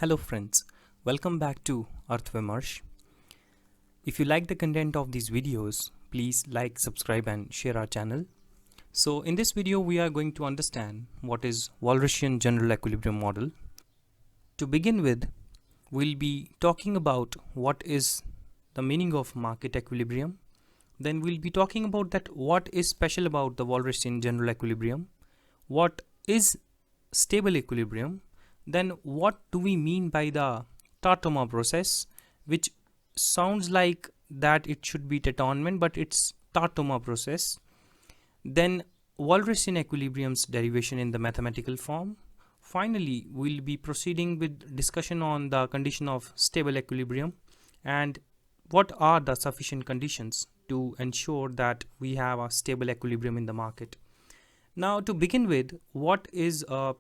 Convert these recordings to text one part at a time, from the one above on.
Hello friends, welcome back to Earthvimarsh. If you like the content of these videos, please like, subscribe and share our channel. So in this video we are going to understand what is Walrasian General Equilibrium model. To begin with, we'll be talking about what is the meaning of market equilibrium. Then we'll be talking about that what is special about the Walrasian General Equilibrium, what is stable equilibrium, then what do we mean by the Tâtonnement process, which sounds like that it should be Tâtonnement, but it's Tâtonnement process. Then Walrasian equilibrium's derivation in the mathematical form. Finally, we'll be proceeding with discussion on the condition of stable equilibrium and what are the sufficient conditions to ensure that we have a stable equilibrium in the market. Now, to begin with, what is a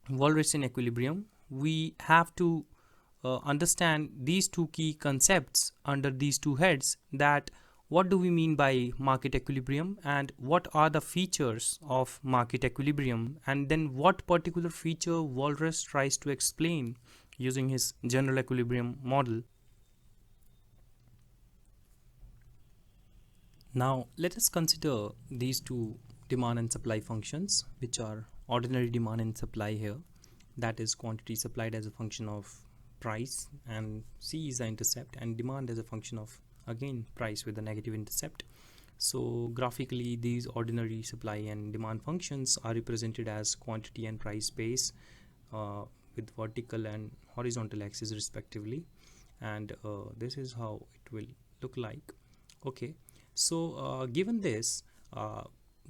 Walrasian equilibrium? We have to understand these two key concepts under these two heads, that what do we mean by market equilibrium and what are the features of market equilibrium, and then what particular feature Walras tries to explain using his general equilibrium model. Now let us consider these two demand and supply functions, which are ordinary demand and supply here, that is quantity supplied as a function of price and C is the intercept, and demand as a function of again price with a negative intercept. So graphically these ordinary supply and demand functions are represented as quantity and price space with vertical and horizontal axis respectively, and this is how it will look like. Okay, so given this,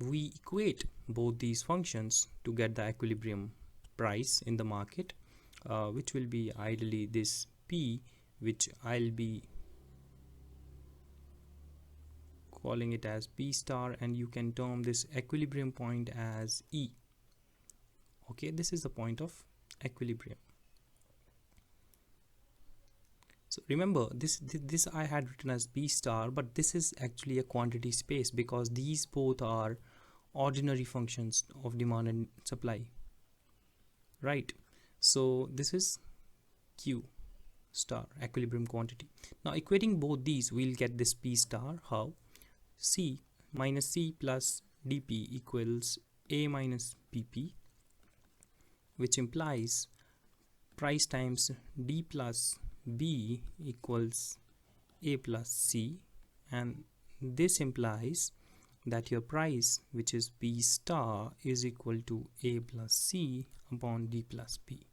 we equate both these functions to get the equilibrium price in the market, which will be ideally this P, which I'll be calling it as P star, and you can term this equilibrium point as E. Okay, this is the point of equilibrium. So remember, this I had written as P star, but this is actually a quantity space because these both are ordinary functions of demand and supply, right? So this is Q star, equilibrium quantity. Now equating both these, we'll get this P star. How? C minus C plus dP equals A minus PP, which implies price times D plus B equals A plus C, and this implies that your price, which is P star, is equal to A plus C upon D plus B.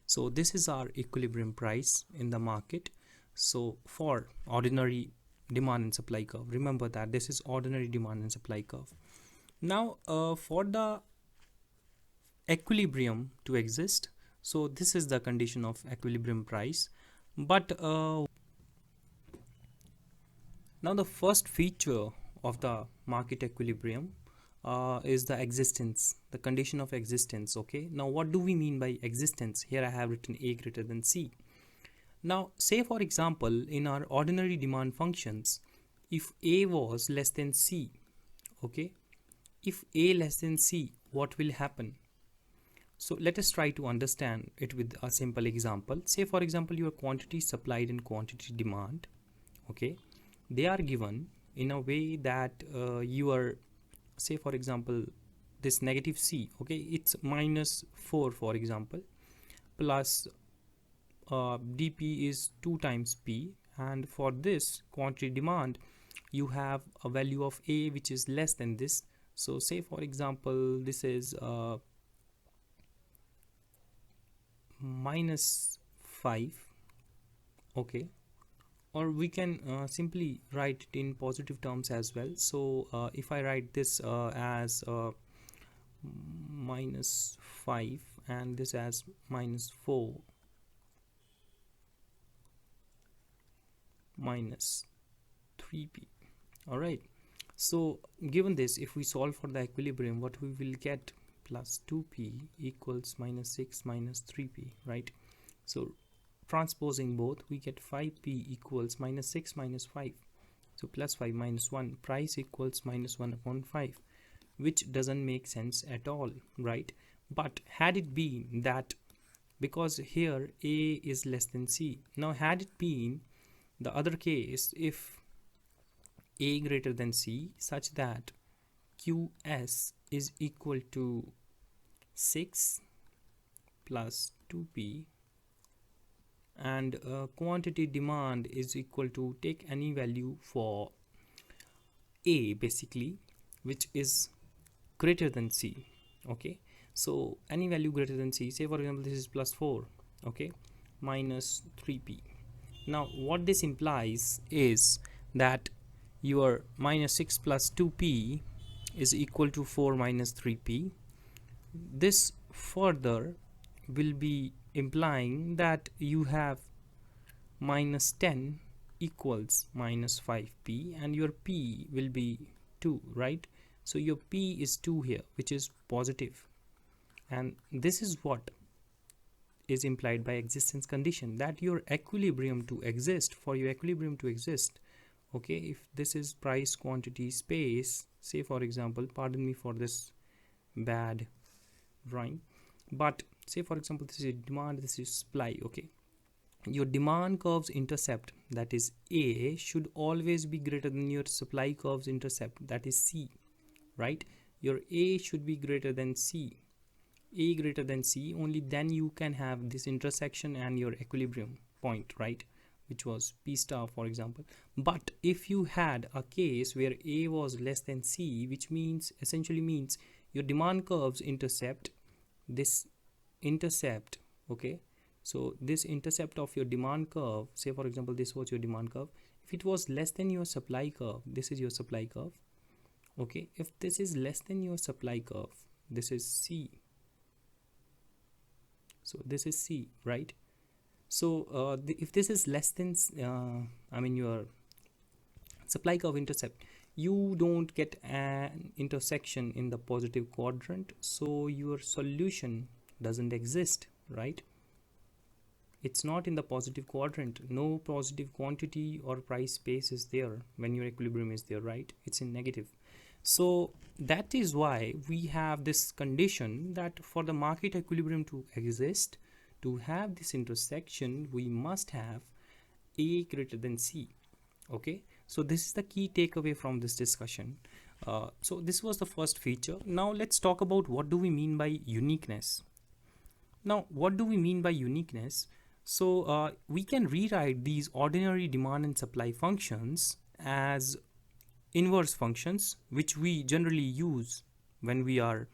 So this is our equilibrium price in the market. So for ordinary demand and supply curve, remember that this is ordinary demand and supply curve. Now for the equilibrium to exist, so this is the condition of equilibrium price, but now the first feature of the market equilibrium is the existence, the condition of existence. Okay, now what do we mean by existence? Here I have written A greater than C. Now say for example in our ordinary demand functions, if A was less than C, okay, if A less than C, what will happen? So let us try to understand it with a simple example. Say for example your quantity supplied and quantity demand, okay, they are given in a way that you are, say for example this negative C, okay, it's minus 4 for example, plus dP is 2 times P, and for this quantity demand you have a value of A which is less than this. So say for example this is minus 5, okay, or we can simply write it in positive terms as well. So if I write this as minus 5 and this as minus 4 minus 3p, all right. So given this, if we solve for the equilibrium, what we will get, plus 2p equals minus 6 minus 3p, right? So transposing both, we get 5p equals minus 6 minus 5, so plus 5 minus 1, price equals minus 1 upon 5, which doesn't make sense at all, right? But had it been that because here A is less than C. Now had it been the other case, if A greater than C, such that QS is equal to 6 plus 2P and quantity demand is equal to, take any value for A basically, which is greater than C. Okay, so any value greater than C, say for example this is plus 4, okay, minus 3P. Now what this implies is that your minus 6 plus 2P is equal to 4 minus 3P. This further will be implying that you have minus 10 equals minus 5P and your P will be 2, right? So your P is 2 here, which is positive, and this is what is implied by existence condition, that your equilibrium to exist, for your equilibrium to exist, okay, if this is price, quantity, space, say for example, pardon me for this bad drawing, but say for example this is demand, this is supply, okay, your demand curve's intercept, that is A, should always be greater than your supply curve's intercept, that is C, right? Your A should be greater than C. A greater than C, only then you can have this intersection and your equilibrium point, right, which was P star for example. But if you had a case where A was less than C, which means essentially means your demand curves intercept this intercept, okay, so this intercept of your demand curve, say for example this was your demand curve, if it was less than your supply curve, this is your supply curve, okay, if this is less than your supply curve, this is C, so this is C, right? So if this is less than I mean your supply curve intercept, you don't get an intersection in the positive quadrant, so your solution doesn't exist, right? It's not in the positive quadrant, no positive quantity or price space is there when your equilibrium is there, right? It's in negative. So that is why we have this condition that for the market equilibrium to exist, to have this intersection, we must have A greater than C. Okay, so this is the key takeaway from this discussion. So this was the first feature. Now let's talk about what do we mean by uniqueness. Now what do we mean by uniqueness? So we can rewrite these ordinary demand and supply functions as inverse functions, which we generally use when we are,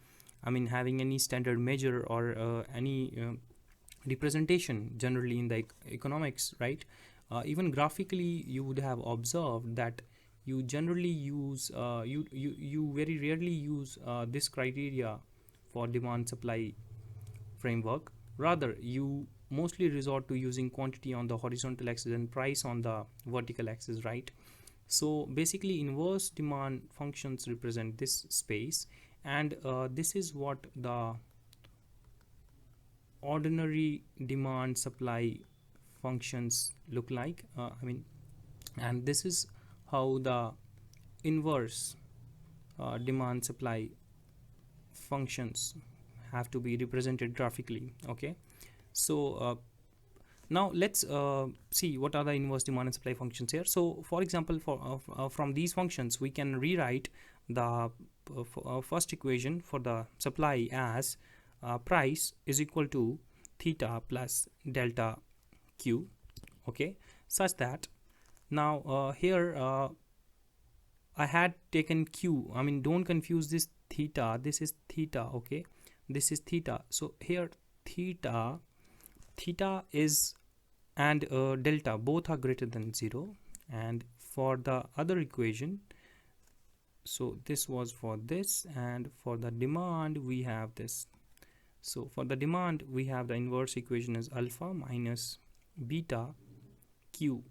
I mean, having any standard measure or any representation generally in the economics, right? Even graphically you would have observed that you generally use you very rarely use this criteria for demand supply framework. Rather you mostly resort to using quantity on the horizontal axis and price on the vertical axis, right? So basically inverse demand functions represent this space, and this is what the ordinary demand supply functions look like. I mean, and this is how the inverse demand supply functions have to be represented graphically. Okay, so now let's see what are the inverse demand and supply functions here. So for example, for from these functions we can rewrite the first equation for the supply as price is equal to theta plus delta Q, okay, such that now here I had taken Q, I mean don't confuse this theta, this is theta, okay, this is theta. So here theta is and delta both are greater than 0, and for the other equation, so this was for this, and for the demand we have this. So for the demand we have the inverse equation as alpha minus beta Q.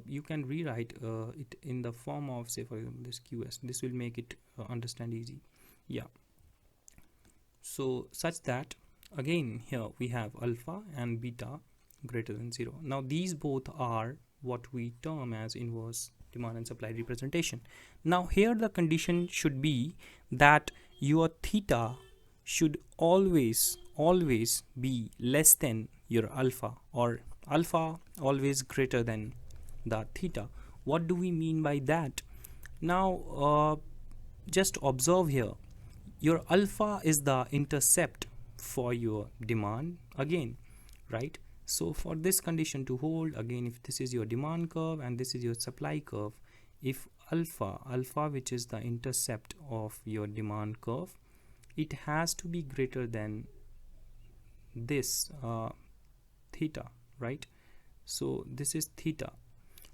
You can rewrite it in the form of, say for example, this QS. This will make it understand easy. Yeah, so such that again here we have alpha and beta greater than 0. Now these both are what we term as inverse demand and supply representation. Now here the condition should be that your theta should always always be less than your alpha, or alpha always greater than the theta. What do we mean by that? Now just observe here, your alpha is the intercept for your demand again, right? So for this condition to hold, again, if this is your demand curve and this is your supply curve, if alpha which is the intercept of your demand curve, it has to be greater than this theta, right? So this is theta.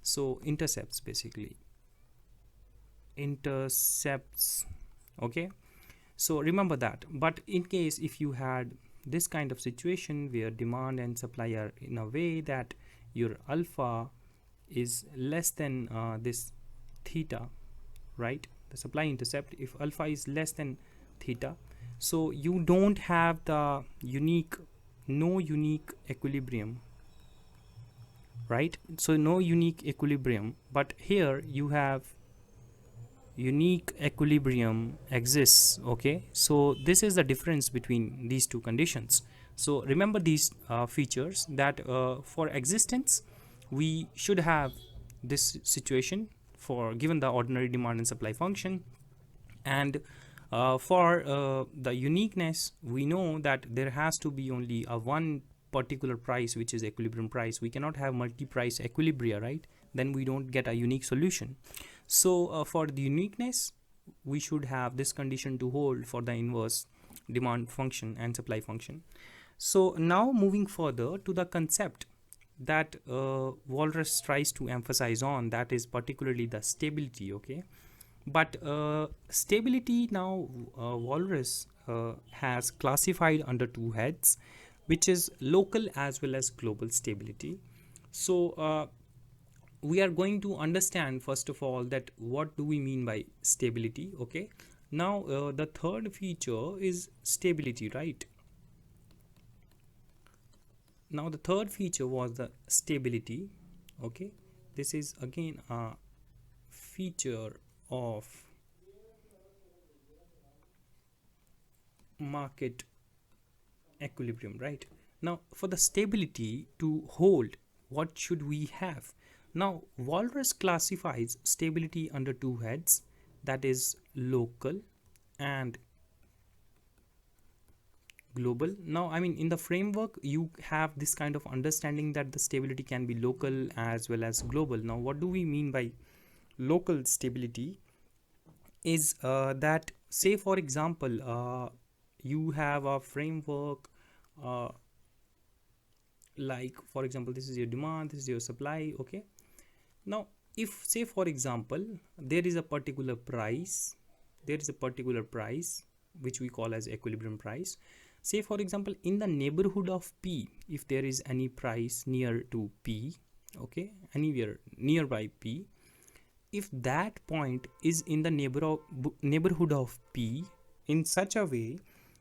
So intercepts, basically intercepts, okay? So remember that. But in case if you had this kind of situation where demand and supply are in a way that your alpha is less than this theta, right, the supply intercept, if alpha is less than theta, so you don't have the no unique equilibrium, right? So no unique equilibrium, but here you have unique equilibrium exists, okay? So this is the difference between these two conditions. So remember these features, that for existence we should have this situation for given the ordinary demand and supply function, and for the uniqueness, we know that there has to be only a one particular price which is equilibrium price. We cannot have multi-price equilibria, right? Then we don't get a unique solution. So for the uniqueness, we should have this condition to hold for the inverse demand function and supply function. So now moving further to the concept that Walras tries to emphasize on, that is particularly the stability, okay? But stability now Walras has classified under two heads, which is local as well as global stability. So we are going to understand first of all that what do we mean by stability, okay? Now the third feature is stability, right? Now the third feature was the stability, okay? This is again a feature of market equilibrium, right? Now for the stability to hold, what should we have? Now Walras classifies stability under two heads, that is local and global. Now I mean, in the framework you have this kind of understanding that the stability can be local as well as global. Now what do we mean by local stability is that, say for example, you have a framework like, for example, this is your demand, this is your supply, okay? Now if, say for example, there is a particular price which we call as equilibrium price. Say for example, in the neighborhood of P, if there is any price near to P, okay, anywhere nearby P, if that point is in the neighborhood of P in such a way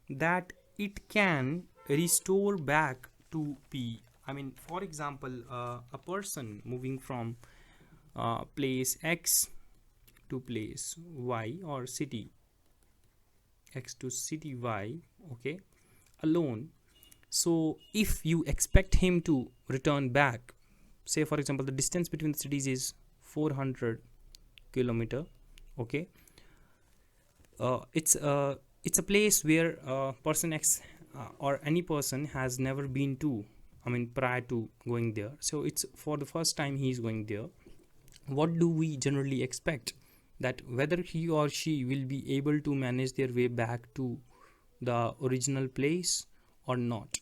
that it can restore back to P. I mean, for example, a person moving from place X to place Y, or city X to city Y, okay, alone. So if you expect him to return back, say for example, the distance between the cities is 400 kilometer, okay, it's a place where person X or any person has never been to, I mean, prior to going there. So it's for the first time he is going there. What do we generally expect? That whether he or she will be able to manage their way back to the original place or not.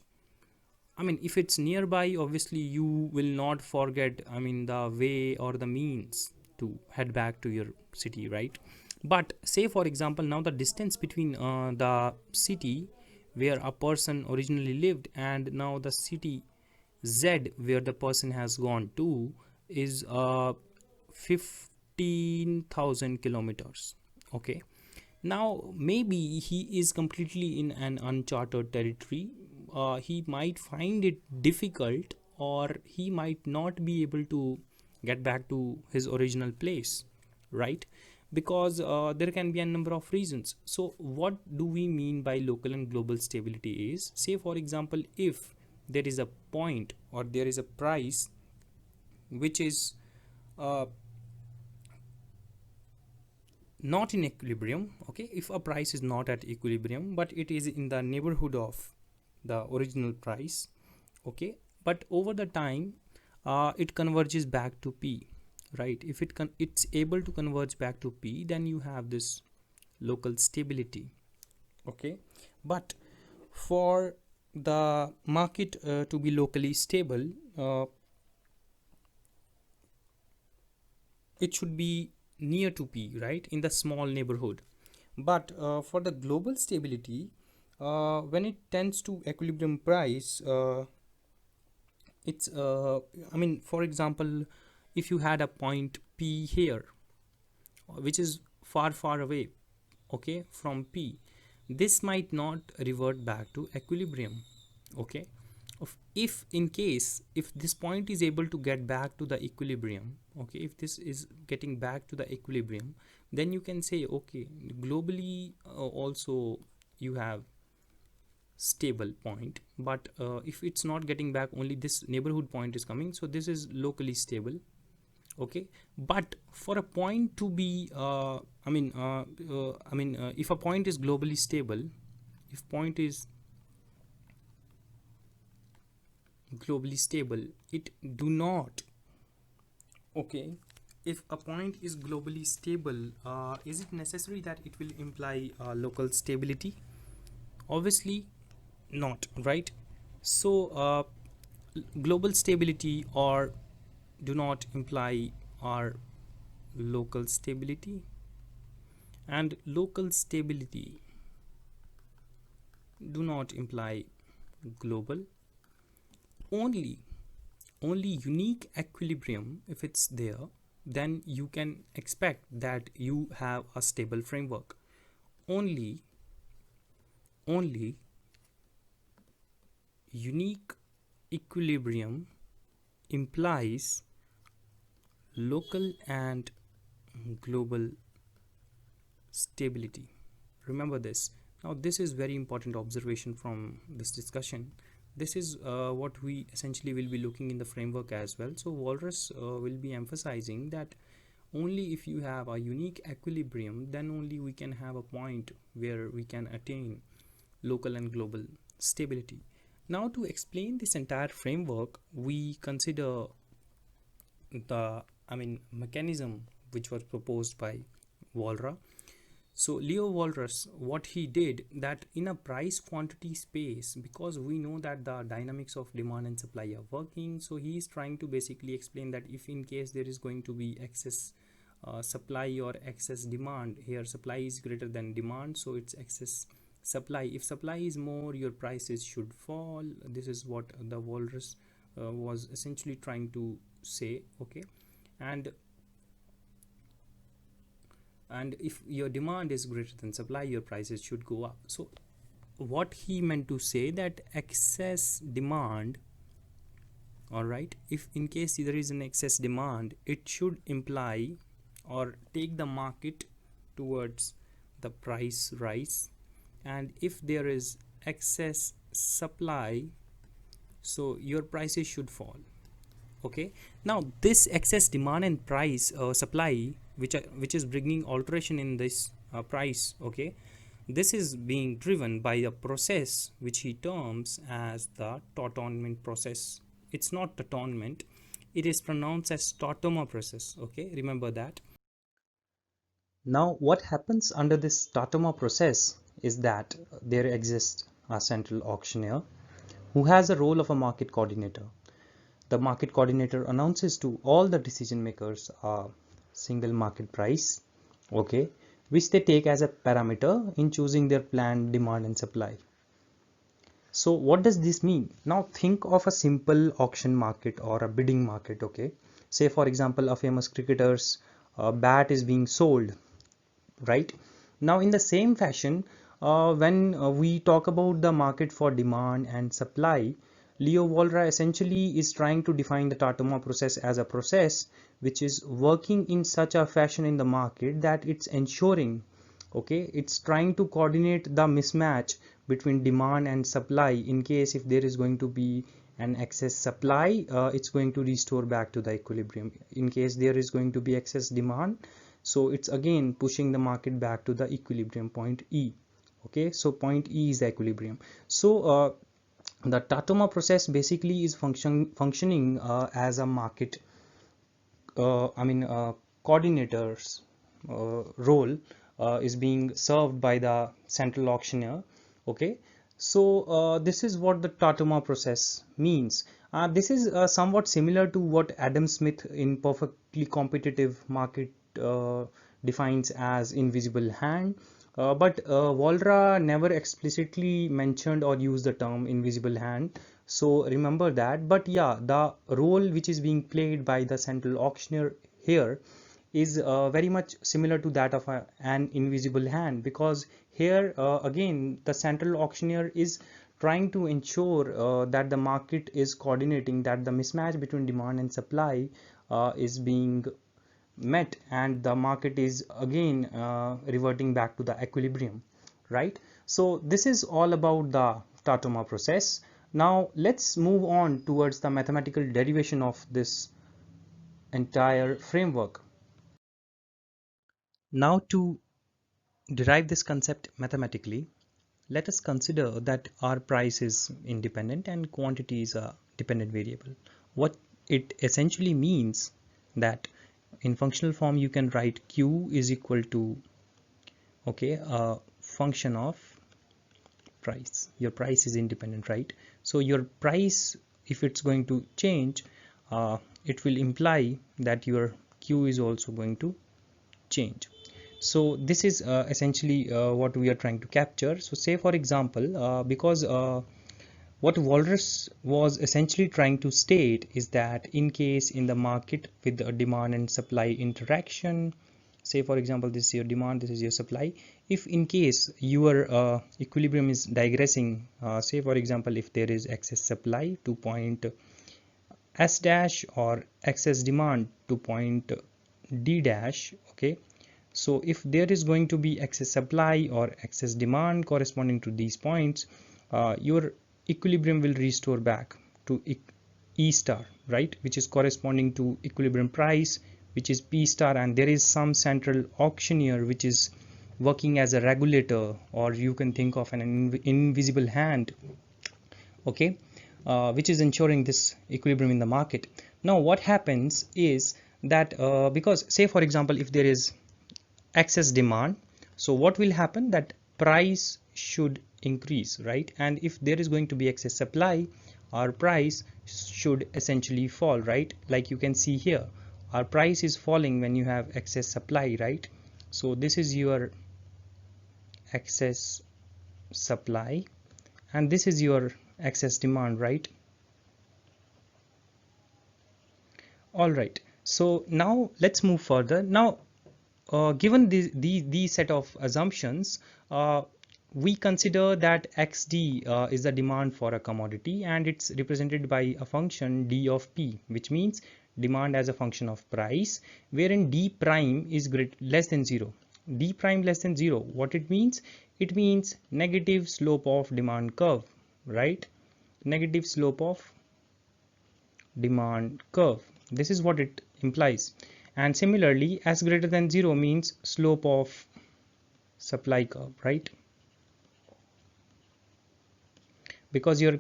I mean, if it's nearby, obviously you will not forget, I mean, the way or the means to head back to your city, right? But say for example, now the distance between the city where a person originally lived and now the city Z where the person has gone to is 15,000 kilometers, okay? Now maybe he is completely in an uncharted territory. He might find it difficult, or he might not be able to get back to his original place, right? because there can be a number of reasons. So what do we mean by local and global stability is, say for example, if there is a point or there is a price which is not in equilibrium. Okay, if a price is not at equilibrium but it is in the neighborhood of the original price, okay, but over the time it converges back to P, right? If it's able to converge back to P, then you have this local stability. Okay, but for the market to be locally stable, it should be near to P, right, in the small neighborhood. But for the global stability, when it tends to equilibrium price, it's I mean, for example, if you had a point P here which is far away, okay, from P, this might not revert back to equilibrium. Okay, if in case if this point is able to get back to the equilibrium, okay, if this is getting back to the equilibrium, then you can say, okay, globally also you have stable point, but if it's not getting back, only this neighborhood point is coming, so this is locally stable. Okay, but for a point to be if a point is globally stable, if point is globally stable, it do not, okay, if a point is globally stable, is it necessary that it will imply local stability? Obviously not, right? So global stability or do not imply our local stability, and local stability do not imply global. Only unique equilibrium, if it's there, then you can expect that you have a stable framework. Only unique equilibrium implies local and global stability. Remember this. Now this is very important observation from this discussion. This is what we essentially will be looking in the framework as well. So Walras will be emphasizing that only if you have a unique equilibrium, then only we can have a point where we can attain local and global stability. Now to explain this entire framework, we consider the mechanism which was proposed by Walras. So Leon Walras, what he did, that in a price quantity space, because we know that the dynamics of demand and supply are working, so he is trying to basically explain that if in case there is going to be excess supply or excess demand, here supply is greater than demand, so it's excess supply. If supply is more, your prices should fall. This is what the Walras was essentially trying to say. Okay, and if your demand is greater than supply, your prices should go up. So what he meant to say, that excess demand, all right, if in case there is an excess demand, it should imply or take the market towards the price rise, and if there is excess supply, so your prices should fall. Okay, now this excess demand and price supply which is bringing alteration in this price, okay, this is being driven by a process which he terms as the Tâtonnement process. It's not Tâtonnement, it is pronounced as Tâtonnement process. Okay, remember that. Now what happens under this Tâtonnement process is that there exists a central auctioneer who has a role of a market coordinator. The market coordinator announces to all the decision makers a single market price, okay, which they take as a parameter in choosing their planned demand and supply. So what does this mean? Now think of a simple auction market or a bidding market. Okay, say for example a famous cricketer's bat is being sold, right? Now in the same fashion, when we talk about the market for demand and supply, Leo Walras essentially is trying to define the Tâtonnement process as a process which is working in such a fashion in the market that it's ensuring, okay, it's trying to coordinate the mismatch between demand and supply. In case if there is going to be an excess supply, it's going to restore back to the equilibrium. In case there is going to be excess demand, so it's again pushing the market back to the equilibrium point E. Okay, so point E is the equilibrium. So the Tâtonnement process basically is functioning as a market, coordinator's role is being served by the central auctioneer. Okay, so this is what the Tâtonnement process means. This is somewhat similar to what Adam Smith in Perfectly Competitive Market defines as invisible hand. But Walras never explicitly mentioned or used the term invisible hand, so remember that. But yeah, the role which is being played by the central auctioneer here is very much similar to that of an invisible hand, because here again the central auctioneer is trying to ensure that the market is coordinating, that the mismatch between demand and supply is being met, and the market is again reverting back to the equilibrium, right? So this is all about the Tâtonnement process. Now let's move on towards the mathematical derivation of this entire framework. Now to derive this concept mathematically, let us consider that our price is independent and quantity is a dependent variable. What it essentially means that in functional form you can write Q is equal to, okay, a function of price. Your price is independent, right? So your price, if it's going to change, it will imply that your Q is also going to change. So this is essentially what we are trying to capture. So say for example, because what Walras was essentially trying to state is that in case in the market with a demand and supply interaction, say for example this is your demand, this is your supply, if in case your equilibrium is digressing, say for example if there is excess supply to point S dash or excess demand to point D dash, okay, so if there is going to be excess supply or excess demand corresponding to these points, your equilibrium will restore back to E star, right, which is corresponding to equilibrium price, which is P star, and there is some central auctioneer which is working as a regulator, or you can think of an invisible hand, okay, which is ensuring this equilibrium in the market. Now what happens is that because say for example if there is excess demand, so what will happen, that price should increase, right? And if there is going to be excess supply, our price should essentially fall, right? Like you can see here, our price is falling when you have excess supply, right? So this is your excess supply and this is your excess demand, right? All right, so now let's move further. Now given these set of assumptions, we consider that xd is the demand for a commodity, and it's represented by a function d of p, which means demand as a function of price, wherein d prime is less than 0. D prime less than 0, what it means? It means negative slope of demand curve, right? Negative slope of demand curve. This is what it implies. And similarly, s greater than 0 means slope of supply curve, right? Because your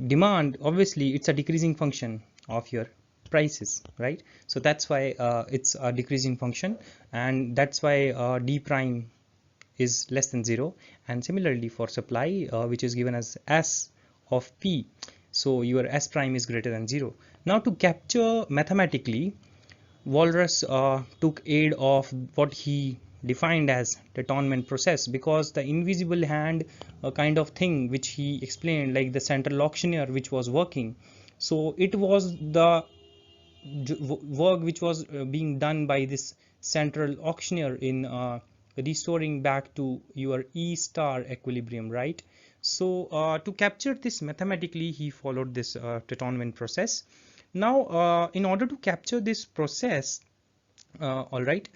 demand, obviously it's a decreasing function of your prices, right? So that's why it's a decreasing function, and that's why d prime is less than 0. And similarly for supply, which is given as s of p, so your s prime is greater than 0. Now to capture mathematically, Walras took aid of what he defined as Tâtonnement process, because the invisible hand kind of thing which he explained, like the central auctioneer which was working, so it was the work which was being done by this central auctioneer in restoring back to your E star equilibrium, right? So to capture this mathematically, he followed this Tâtonnement process. Now in order to capture this process, all right,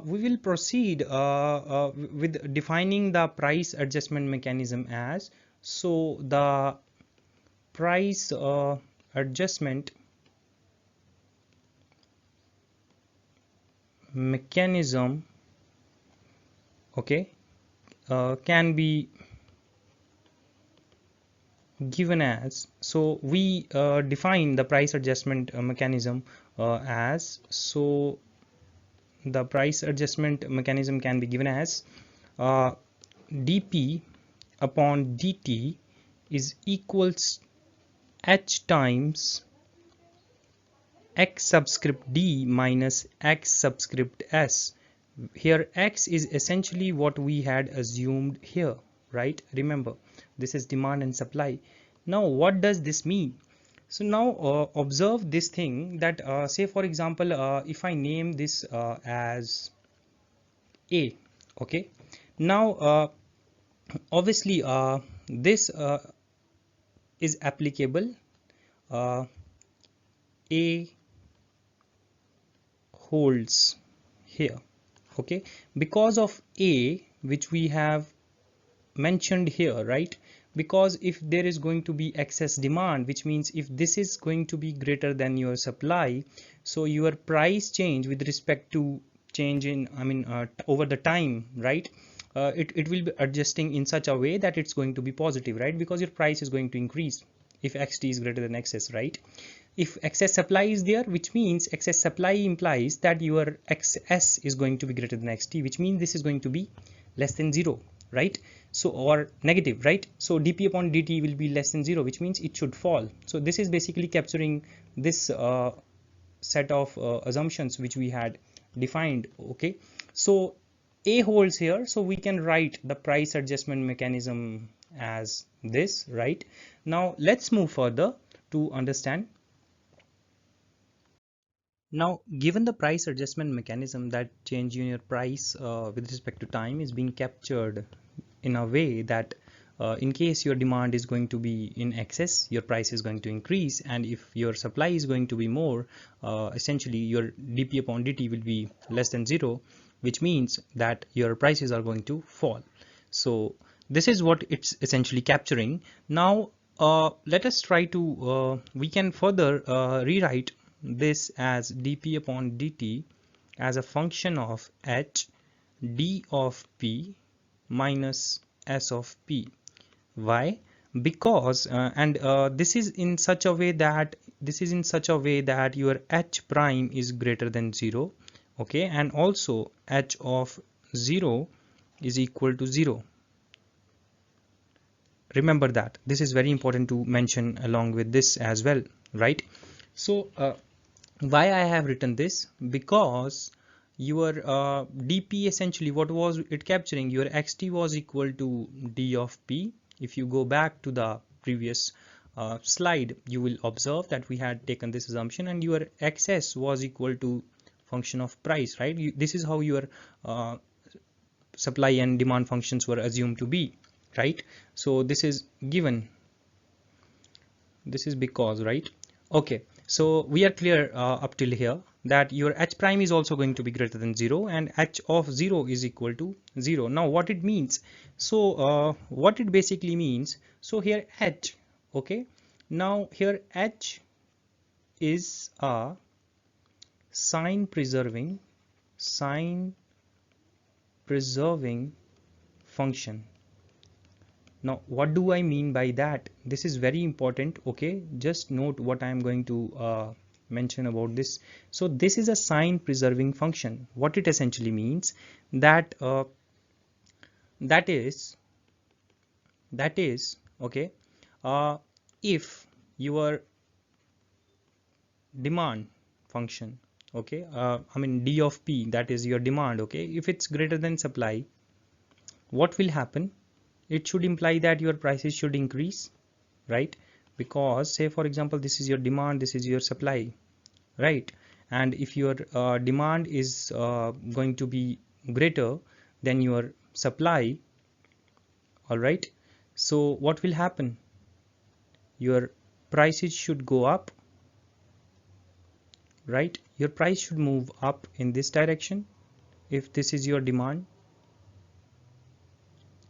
we will proceed with defining the price adjustment mechanism as, so the price adjustment mechanism, okay, can be given as, so we define the price adjustment mechanism as, so the price adjustment mechanism can be given as dp upon dt is equals h times x subscript d minus x subscript s. Here x is essentially what we had assumed here, right? Remember, this is demand and supply. Now what does this mean? So now observe this thing that say for example if I name this as A, okay. Now obviously this is applicable. A holds here, okay, because of A, which we have mentioned here, right? Because if there is going to be excess demand, which means if this is going to be greater than your supply, so your price change with respect to change in, I mean over the time, right, it will be adjusting in such a way that it's going to be positive, right? Because your price is going to increase if xt is greater than excess, right? If excess supply is there, which means excess supply implies that your xs is going to be greater than xt, which means this is going to be less than 0, right? So or negative, right? So dp upon dt will be less than 0, which means it should fall. So this is basically capturing this set of assumptions which we had defined, okay. So A holds here, so we can write the price adjustment mechanism as this, right? Now let's move further to understand. Now, given the price adjustment mechanism, that change in your price with respect to time is being captured in a way that in case your demand is going to be in excess, your price is going to increase, and if your supply is going to be more, essentially your dp upon dt will be less than 0, which means that your prices are going to fall. So this is what it's essentially capturing. Now let us try to we can further rewrite this as dp upon dt as a function of h d of p minus s of p. Why? Because this is in such a way that your h prime is greater than 0, okay, and also h of 0 is equal to 0. Remember that this is very important to mention along with this as well, right? So why I have written this? Because your dp, essentially what was it capturing? Your xt was equal to d of p. If you go back to the previous slide, you will observe that we had taken this assumption, and your xs was equal to function of price, right? This is how your supply and demand functions were assumed to be, right? So this is given, this is because, right? Okay, so we are clear up till here that your h prime is also going to be greater than 0 and h of 0 is equal to 0. Now what it means? So what it basically means, so here h, okay, now here h is a sign preserving function. Now what do I mean by that? This is very important, okay, just note what I am going to mention about this. So this is a sign preserving function. What it essentially means, that that is okay, if your demand function, okay, I mean d of p, that is your demand, okay, if it's greater than supply, what will happen? It should imply that your prices should increase, right? Because say for example this is your demand, this is your supply, right? And if your demand is going to be greater than your supply, all right, So what will happen? Your prices should go up, right? Your price should move up in this direction if this is your demand,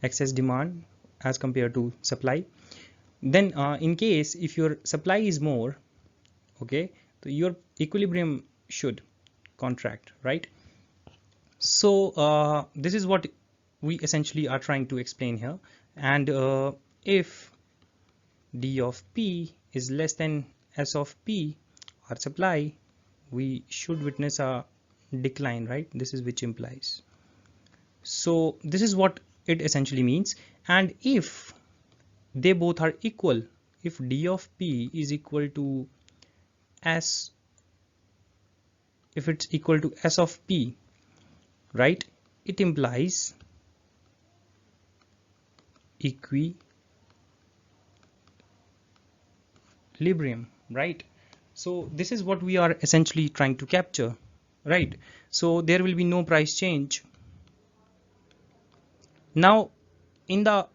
excess demand as compared to supply. Then in case if your supply is more, okay, so your equilibrium should contract, right? So this is what we essentially are trying to explain here. And if D of P is less than S of P, our supply, we should witness a decline, right? This is which implies. So this is what it essentially means. And if they both are equal, if D of P is equal to S, if it's equal to S of P, right, it implies equilibrium, right? So this is what we are essentially trying to capture, right? So there will be no price change. Now in the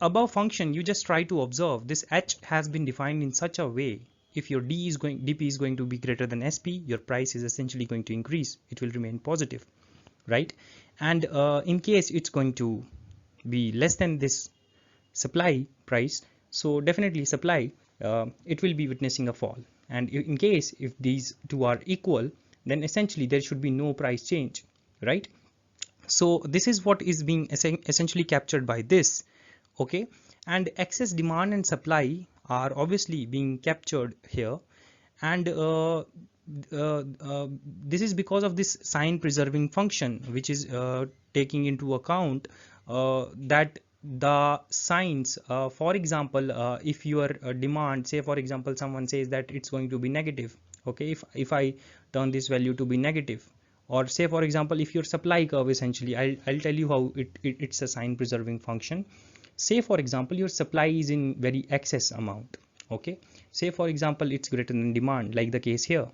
above function, you just try to observe this H has been defined in such a way. If your DP is going to be greater than SP, your price is essentially going to increase. It will remain positive, right? And in case it's going to be less than this supply price, so definitely supply, it will be witnessing a fall. And in case if these two are equal, then essentially there should be no price change, right? So this is what is being essentially captured by this, okay? And excess demand and supply are obviously being captured here. And this is because of this sign preserving function, which is taking into account that the signs, for example, if your demand, say for example someone says that it's going to be negative, okay, if I turn this value to be negative, or say for example if your supply curve, essentially I'll tell you how it's a sign preserving function. Say for example your supply is in very excess amount, okay, say for example it's greater than demand, like the case here.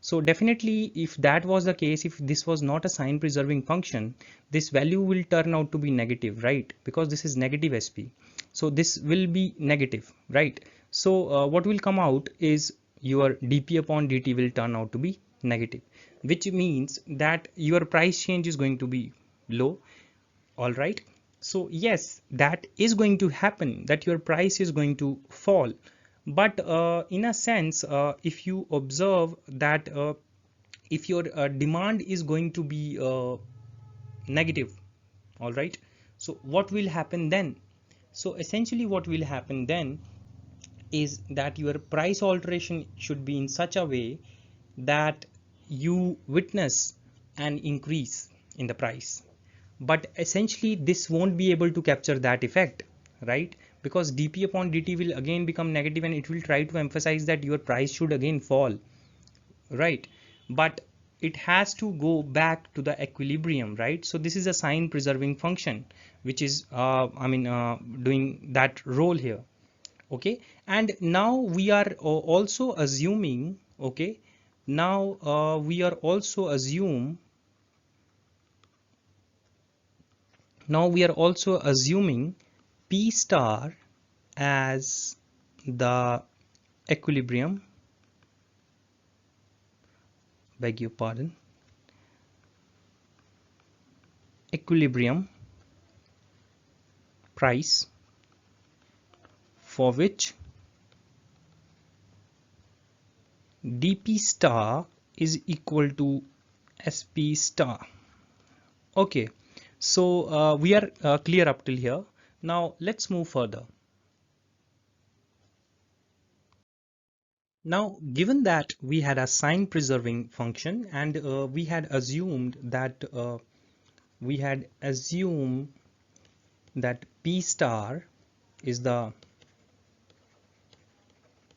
So definitely if that was the case, if this was not a sign preserving function, this value will turn out to be negative, right? Because this is negative SP, so this will be negative, right? So what will come out is your dP upon dt will turn out to be negative, which means that your price change is going to be low. All right, so yes, that is going to happen, that your price is going to fall. But in a sense, if you observe that if your demand is going to be negative, all right, so what will happen then? So essentially what will happen then is that your price alteration should be in such a way that you witness an increase in the price. But essentially this won't be able to capture that effect, right? Because dP upon dt will again become negative and it will try to emphasize that your price should again fall, right? But it has to go back to the equilibrium, right? So this is a sign preserving function which is doing that role here, okay? And now we are also assuming, okay, now we are also assuming P star as the equilibrium, beg your pardon, equilibrium price for which dP star is equal to SP star. Okay, so we are clear up till here. Now let's move further. Now, given that we had a sign preserving function and we had assumed that P star is the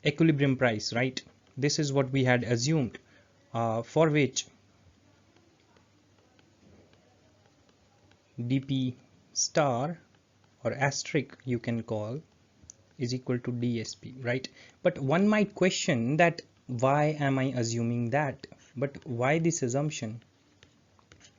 equilibrium price, right? This is what we had assumed, for which dP star or asterisk you can call is equal to DSP, right? But one might question that why am I assuming that? But why this assumption,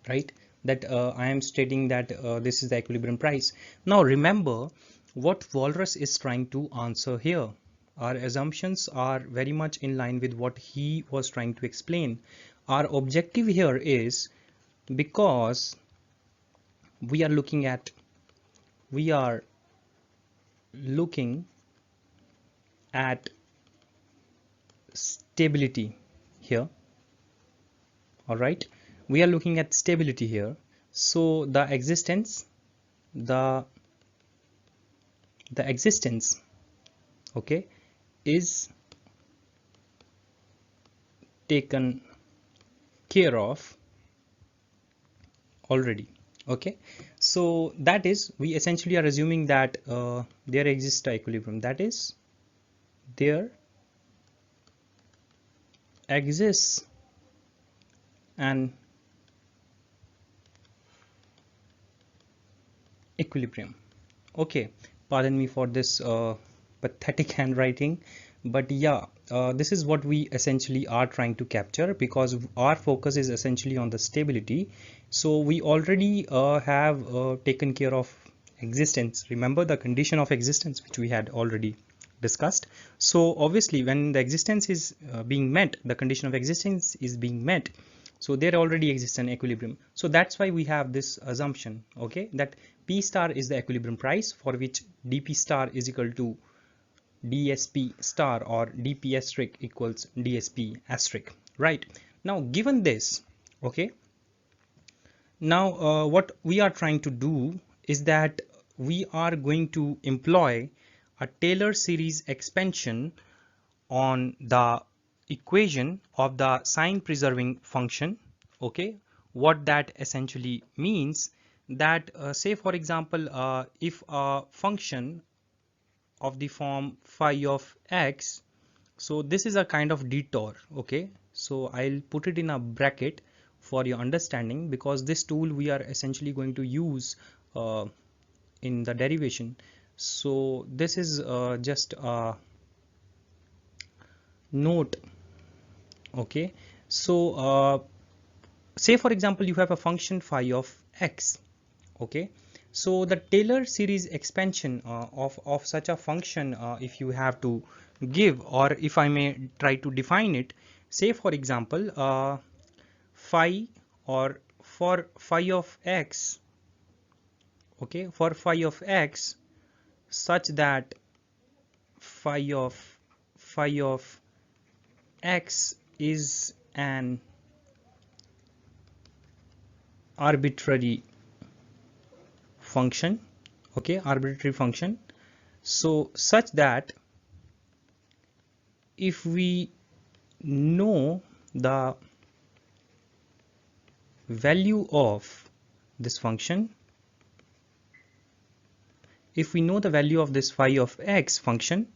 right? That I am stating that this is the equilibrium price. Now remember, what Walras is trying to answer here. Our assumptions are very much in line with what he was trying to explain. Our objective here is, because we are looking at stability here. All right, we are looking at stability here. So the existence, okay, is taken care of already. Okay, so that is, we essentially are assuming that there exists a equilibrium, that is, there exists an equilibrium. Okay, pardon me for this pathetic handwriting, but yeah, this is what we essentially are trying to capture, because our focus is essentially on the stability. So we already have taken care of existence. Remember the condition of existence which we had already discussed. So obviously when the existence is being met, the condition of existence is being met, so there already exists an equilibrium. So that's why we have this assumption, okay, that P star is the equilibrium price, for which dP star is equal to dsp star, or dP asterisk equals dsp asterisk, right? Now given this, okay, now what we are trying to do is that we are going to employ a Taylor series expansion on the equation of the sign preserving function. Okay, what that essentially means, that say for example, if a function of the form phi of x, so this is a kind of detour. Okay, so I'll put it in a bracket for your understanding, because this tool we are essentially going to use in the derivation. So this is just a note. Okay, so say for example you have a function phi of x. Okay, so the Taylor series expansion of such a function, if you have to give, or if I may try to define it, say for example phi, or for phi of x, okay, for phi of x, such that phi of x is an arbitrary function. Okay, arbitrary function. So such that if we know the value of this function, if we know the value of this phi of x function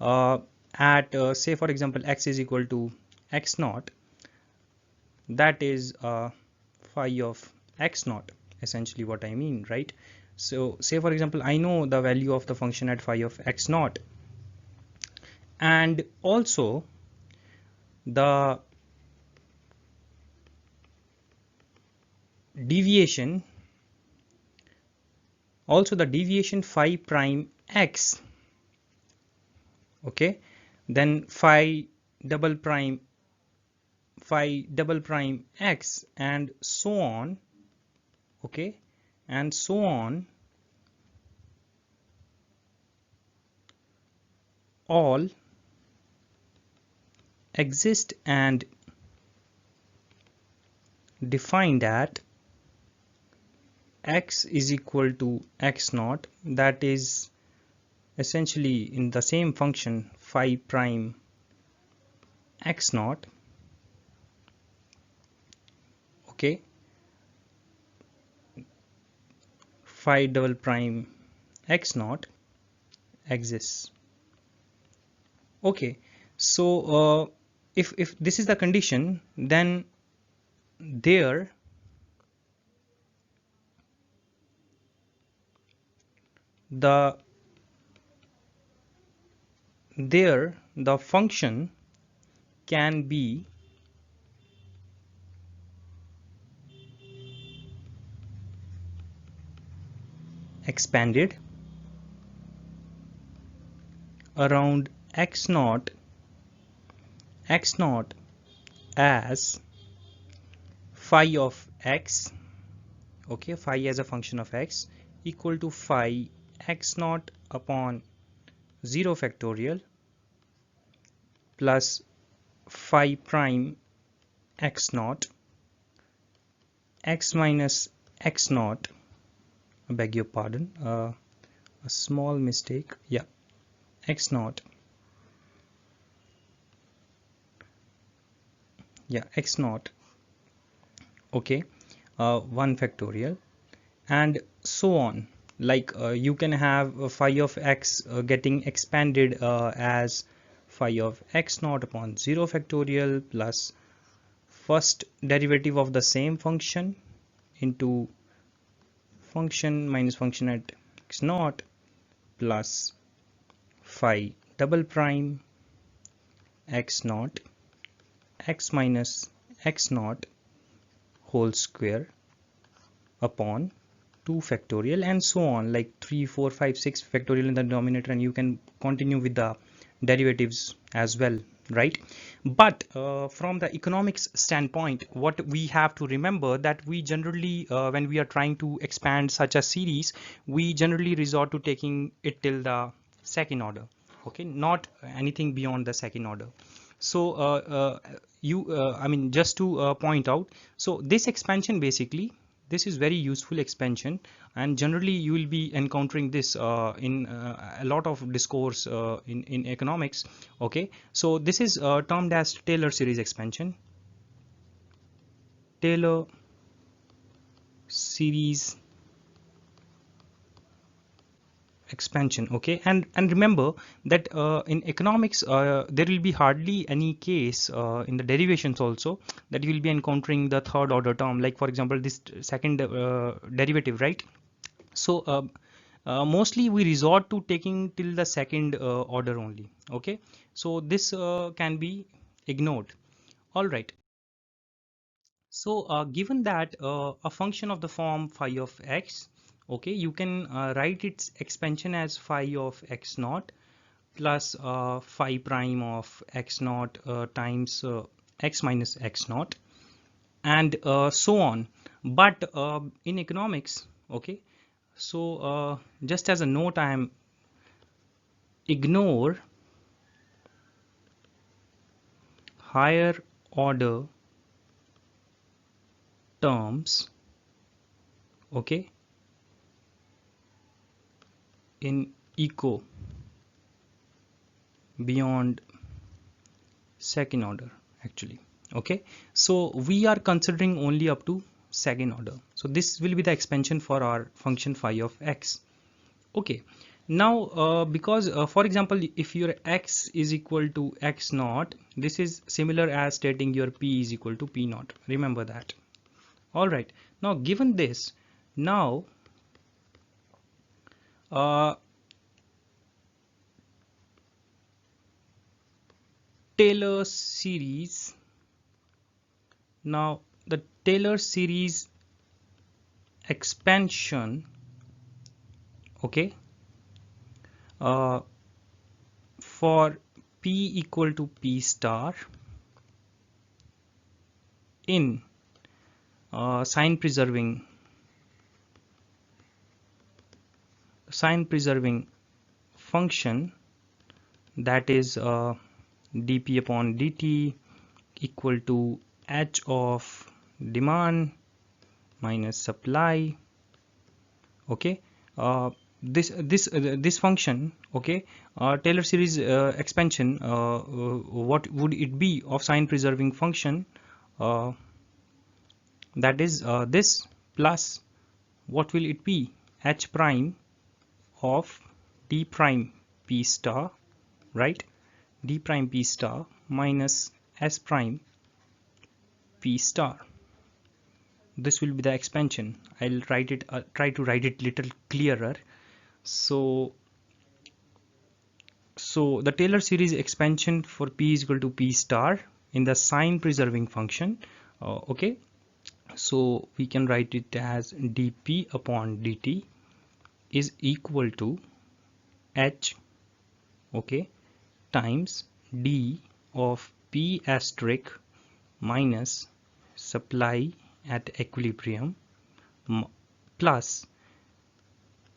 at say for example x is equal to x naught, that is phi of x naught, essentially what I mean, right? So say for example I know the value of the function at phi of x naught, and also the deviation, phi prime x, okay, then phi double prime x, and so on, okay, and so on, all exist and defined at x is equal to x naught, that is essentially in the same function phi prime x naught, okay, phi double prime x naught exists. Okay, so if this is the condition, then there the function can be expanded around x0 as phi of x, okay, phi as a function of x equal to phi x0 upon 0 factorial plus phi prime x0 x minus x0, I beg your pardon, a small mistake, yeah, x0, yeah, x0, okay, 1 factorial, and so on. Like you can have phi of x getting expanded as phi of x0 upon 0 factorial plus first derivative of the same function into function minus function at x0 plus phi double prime x0 x minus x0 whole square upon 2 factorial, and so on, like 3 4 5 6 factorial in the denominator, and you can continue with the derivatives as well, right? But from the economics standpoint, what we have to remember that we generally when we are trying to expand such a series, we generally resort to taking it till the second order, okay, not anything beyond the second order. So I mean, just to point out, so this expansion, basically this is very useful expansion, and generally you will be encountering this in a lot of discourse in economics, okay. So this is termed as Taylor series expansion, Taylor series expansion, okay. And remember that in economics there will be hardly any case in the derivations also that you will be encountering the third order term, like for example this second derivative, right? So mostly we resort to taking till the second order only, okay. So this can be ignored, all right. So given that a function of the form phi of x, okay, you can write its expansion as phi of x naught plus phi prime of x naught times x minus x naught, and so on. But in economics, okay, so just as a note, I am ignore higher order terms, okay, in eco beyond second order actually, okay. So we are considering only up to second order, so this will be the expansion for our function phi of x, okay. Now because for example, if your x is equal to x naught, this is similar as stating your p is equal to p naught, remember that, all right. Now given this, now uh, Taylor series, now the Taylor series expansion, okay, uh, for p equal to p star in sign preserving function, that is dp upon dt equal to h of demand minus supply, okay. This function, okay, Taylor series expansion, what would it be of sign preserving function, uh, that is this plus what will it be, h prime of d prime p star, right, d prime p star minus s prime p star. This will be the expansion. I'll write it, try to write it little clearer. So the Taylor series expansion for p is equal to p star in the sign preserving function, okay. So we can write it as dp upon dt is equal to h, okay, times d of p asterisk minus supply at equilibrium plus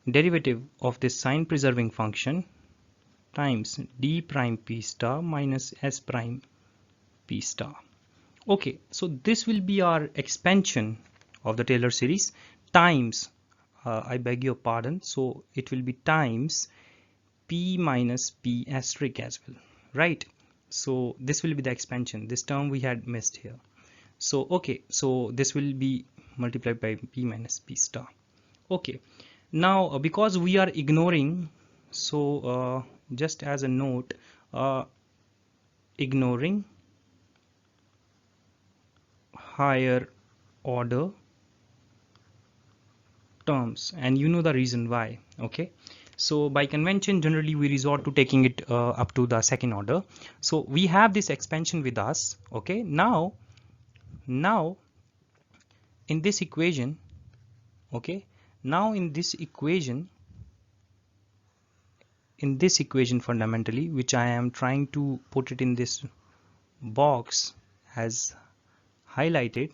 derivative of this sign preserving function times d prime p star minus s prime p star. Okay, so this will be our expansion of the Taylor series times, I beg your pardon, so it will be times p minus p asterisk as well, right? So this will be the expansion. This term we had missed here. So okay, so this will be multiplied by p minus p star. Okay, now because we are ignoring, so just as a note, ignoring higher order terms, and you know the reason why. Okay, so by convention generally we resort to taking it up to the second order. So we have this expansion with us. Okay, now in this equation, okay, now in this equation fundamentally, which I am trying to put it in this box as highlighted.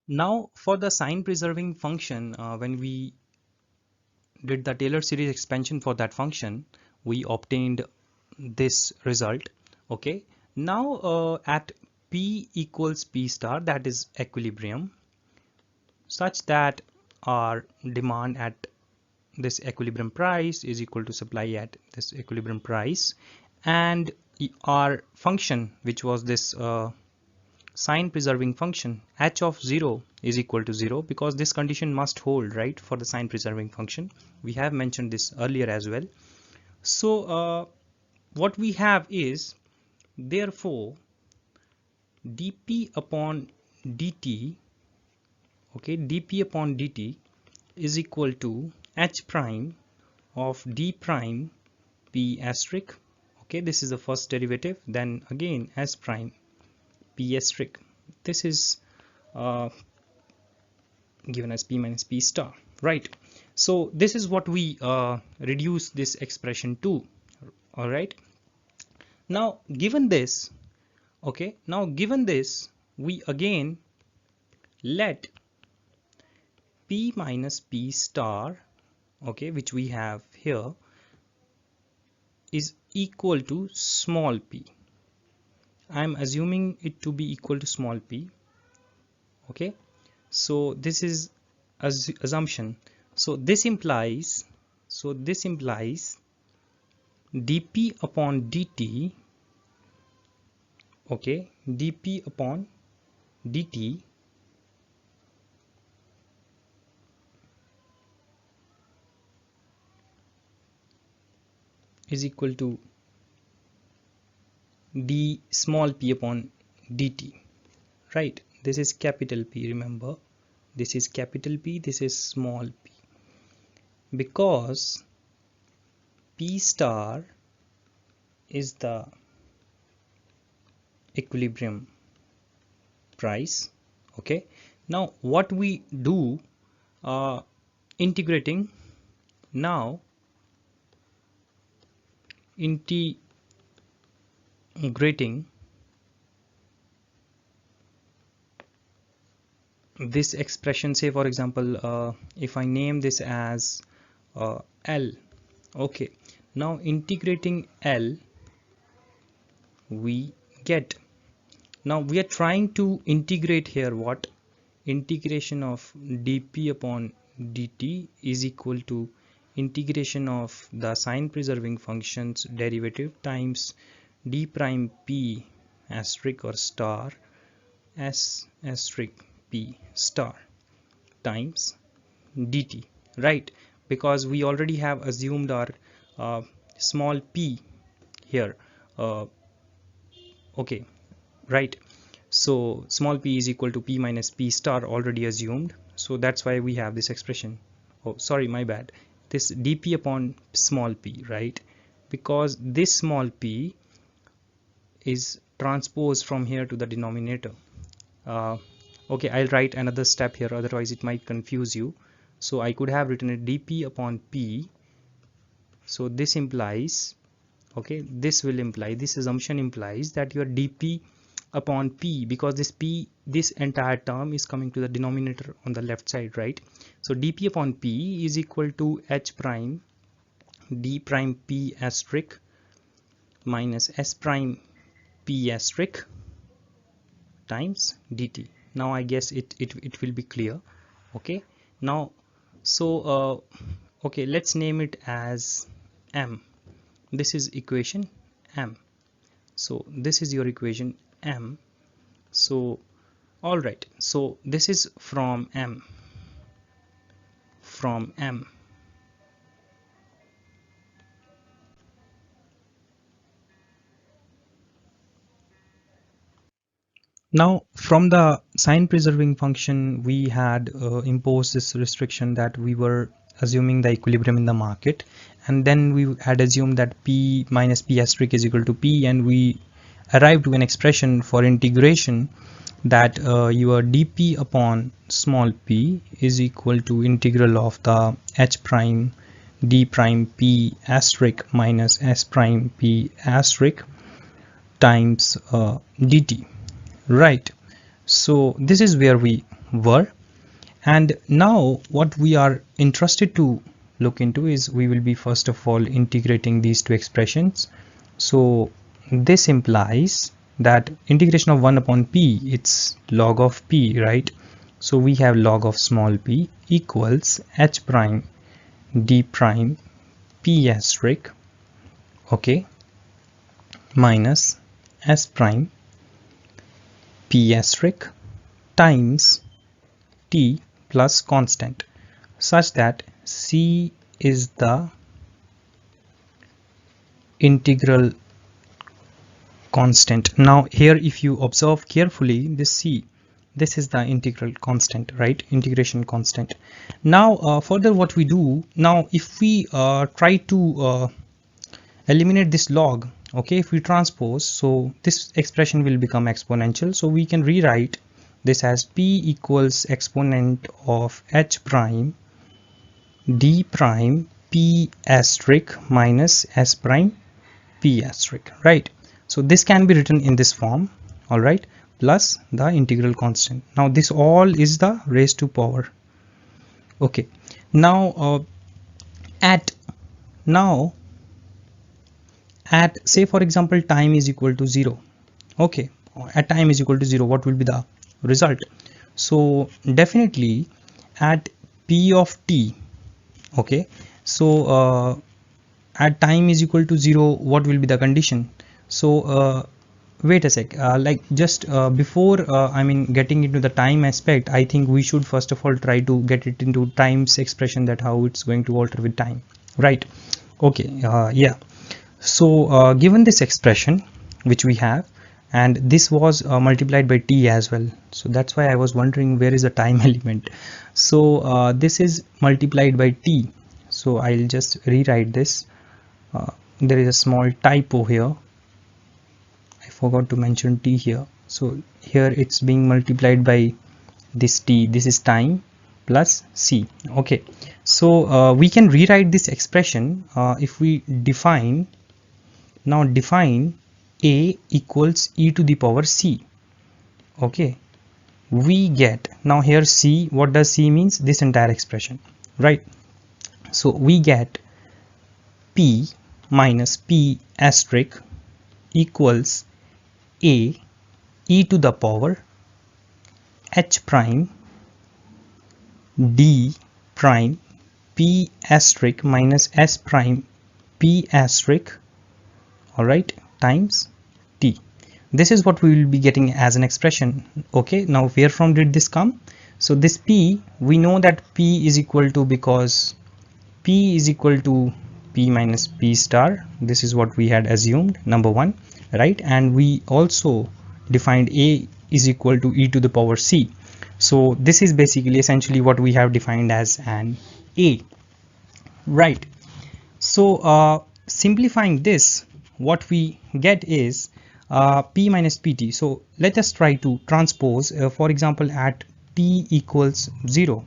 Now for the sign preserving function, when we did the Taylor series expansion for that function, we obtained this result. Okay, now at p equals p star, that is equilibrium, such that our demand at this equilibrium price is equal to supply at this equilibrium price, and our function, which was this sign preserving function, h of 0 is equal to 0, because this condition must hold, right, for the sign preserving function. We have mentioned this earlier as well. So what we have is, therefore dp upon dt, okay, dp upon dt is equal to h prime of d prime p asterisk. Okay, this is the first derivative, then again s prime p asterisk. This is given as p minus p star, right? So this is what we reduce this expression to. All right, now given this, okay, now given this, we again let p minus p star, okay, which we have here, is equal to small p. I'm assuming it to be equal to small p. Okay, so this is assumption. So this implies dp upon dt, okay, dp upon dt is equal to d small p upon dt, right? This is capital P, remember, this is capital P, this is small p, because p star is the equilibrium price. Okay, now what we do, integrating this expression, say for example, if I name this as L, okay, now integrating L, we get, now we are trying to integrate here what, integration of dp upon dt is equal to integration of the sign preserving functions derivative times d prime p asterisk or star s asterisk p star times dt, right? Because we already have assumed our small p here, okay, right? So small p is equal to p minus p star already assumed, so that's why we have this expression. Oh sorry, my bad, this dp upon small p, right? Because this small p is transposed from here to the denominator. Okay, I'll write another step here, otherwise it might confuse you. So I could have written it dp upon p, so this implies Okay, this will imply, this assumption implies that your dp upon p, because this entire term is coming to the denominator on the left side, right? So dp upon p is equal to h prime d prime p asterisk minus s prime p asterisk times dt. Now I guess it will be clear. Okay, now okay, let's name it as m. This is equation m. So this is your equation m. So all right, so this is from m. Now from the sign preserving function, we had imposed this restriction that we were assuming the equilibrium in the market, and then we had assumed that p minus p asterisk is equal to p, and we arrived to an expression for integration that your dp upon small p is equal to integral of the h prime d prime p asterisk minus s prime p asterisk times dt. Right, so this is where we were, and now what we are interested to look into is we will be first of all integrating these two expressions. So this implies that integration of 1 upon p, it's log of p, right? So we have log of small p equals h prime d prime p asterisk, okay, minus s prime p asterisk times t plus constant, such that c is the integral constant. Now here if you observe carefully, this c, this is the integral constant, right? Integration constant. Now further what we do now, if we try to eliminate this log, okay, if we transpose, so this expression will become exponential, so we can rewrite this as p equals exponent of h prime d prime p asterisk minus s prime p asterisk, right? So this can be written in this form, all right, plus the integral constant. Now this all is the raised to power. Okay, now at say for example time is equal to 0, okay, at time is equal to 0, what will be the result? So definitely at p of t, okay, so at time is equal to 0, what will be the condition? So wait a sec, like just before I mean getting into the time aspect, I think we should first of all try to get it into times expression, that how it's going to alter with time, right? Okay, yeah. So given this expression which we have, and this was multiplied by t as well, so that's why I was wondering where is the time element. So this is multiplied by t, so I'll just rewrite this. There is a small typo here, I forgot to mention t here. So here it's being multiplied by this t, this is time, plus c. Okay, so we can rewrite this expression if we define a equals e to the power c. Okay, we get, now here c, what does c means? This entire expression, right? So we get p minus p asterisk equals a e to the power h prime d prime p asterisk minus s prime p asterisk, all right, times t. This is what we will be getting as an expression. Okay, now where from did this come? So this p, we know that p is equal to, because p is equal to p minus p star, this is what we had assumed, number one, right? And we also defined a is equal to e to the power c. So this is basically essentially what we have defined as an a, right? So simplifying this, what we get is p minus pt. So let us try to transpose, for example at t equals 0,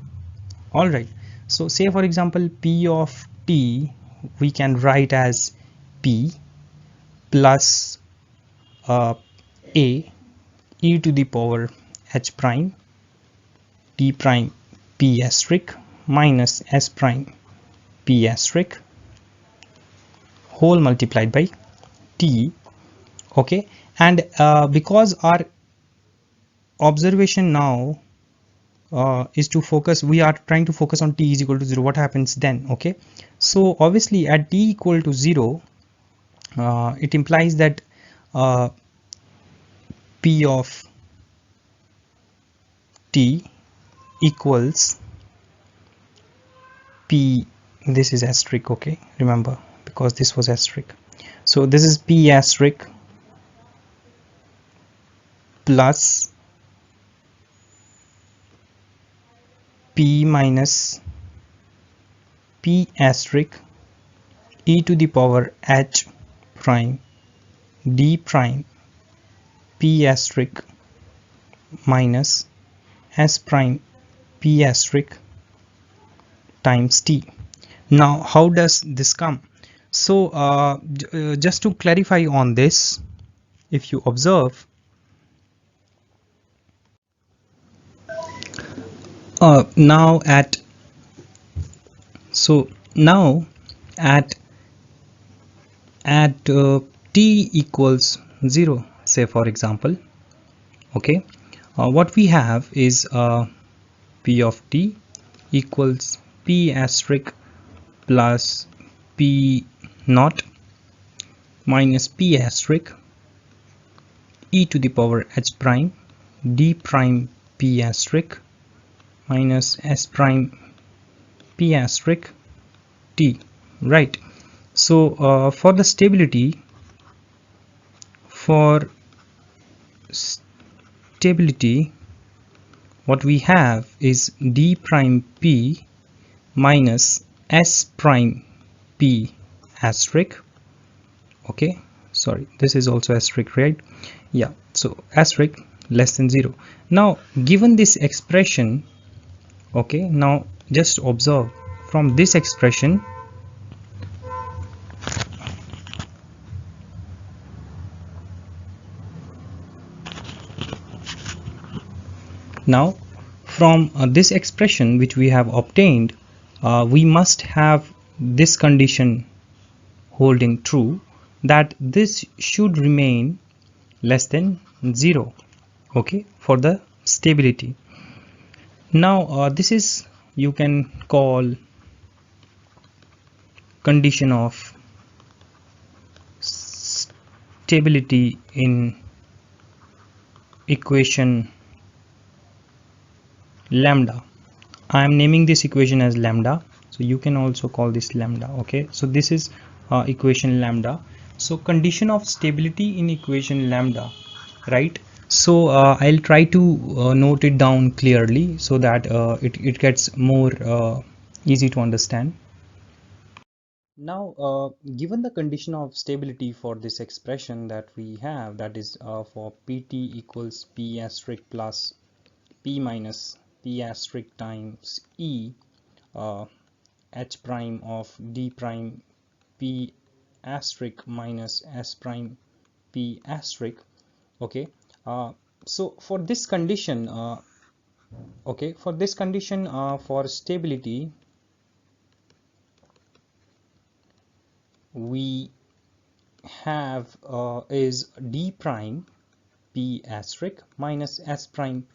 all right. So say for example p of t we can write as p plus a e to the power h prime t prime p asterisk minus s prime p asterisk whole multiplied by t. Okay, and because our observation now is to focus, we are trying to focus on t is equal to 0, what happens then? Okay, so obviously at t equal to 0, it implies that uh, p of t equals p, this is asterisk, okay, remember, because this was asterisk, so this is p asterisk plus p minus p asterisk e to the power h prime d prime p asterisk minus s prime p asterisk times t. Now how does this come? So just to clarify on this, if you observe, now at so now at t equals 0, say for example, okay, what we have is p of t equals p asterisk plus p naught minus p asterisk e to the power h prime d prime p asterisk minus s prime p asterisk t, right? So for the stability, for stability what we have is d prime p minus s prime p asterisk, okay, sorry, this is also asterisk, right? Yeah, so asterisk less than 0. Now given this expression, okay, now just observe from this expression, now from this expression which we have obtained, we must have this condition holding true, that this should remain less than 0, okay, for the stability. Now this is, you can call, condition of stability in equation lambda. I am naming this equation as lambda, so you can also call this lambda, okay, so this is equation lambda. So condition of stability in equation lambda, right? So I'll try to note it down clearly so that it gets more easy to understand. Now given the condition of stability for this expression that we have, that is for pt equals p asterisk plus p minus p asterisk times e h prime of d prime p asterisk minus s prime p asterisk, okay, so for this condition, okay, for this condition, for stability we have is d prime p asterisk minus s prime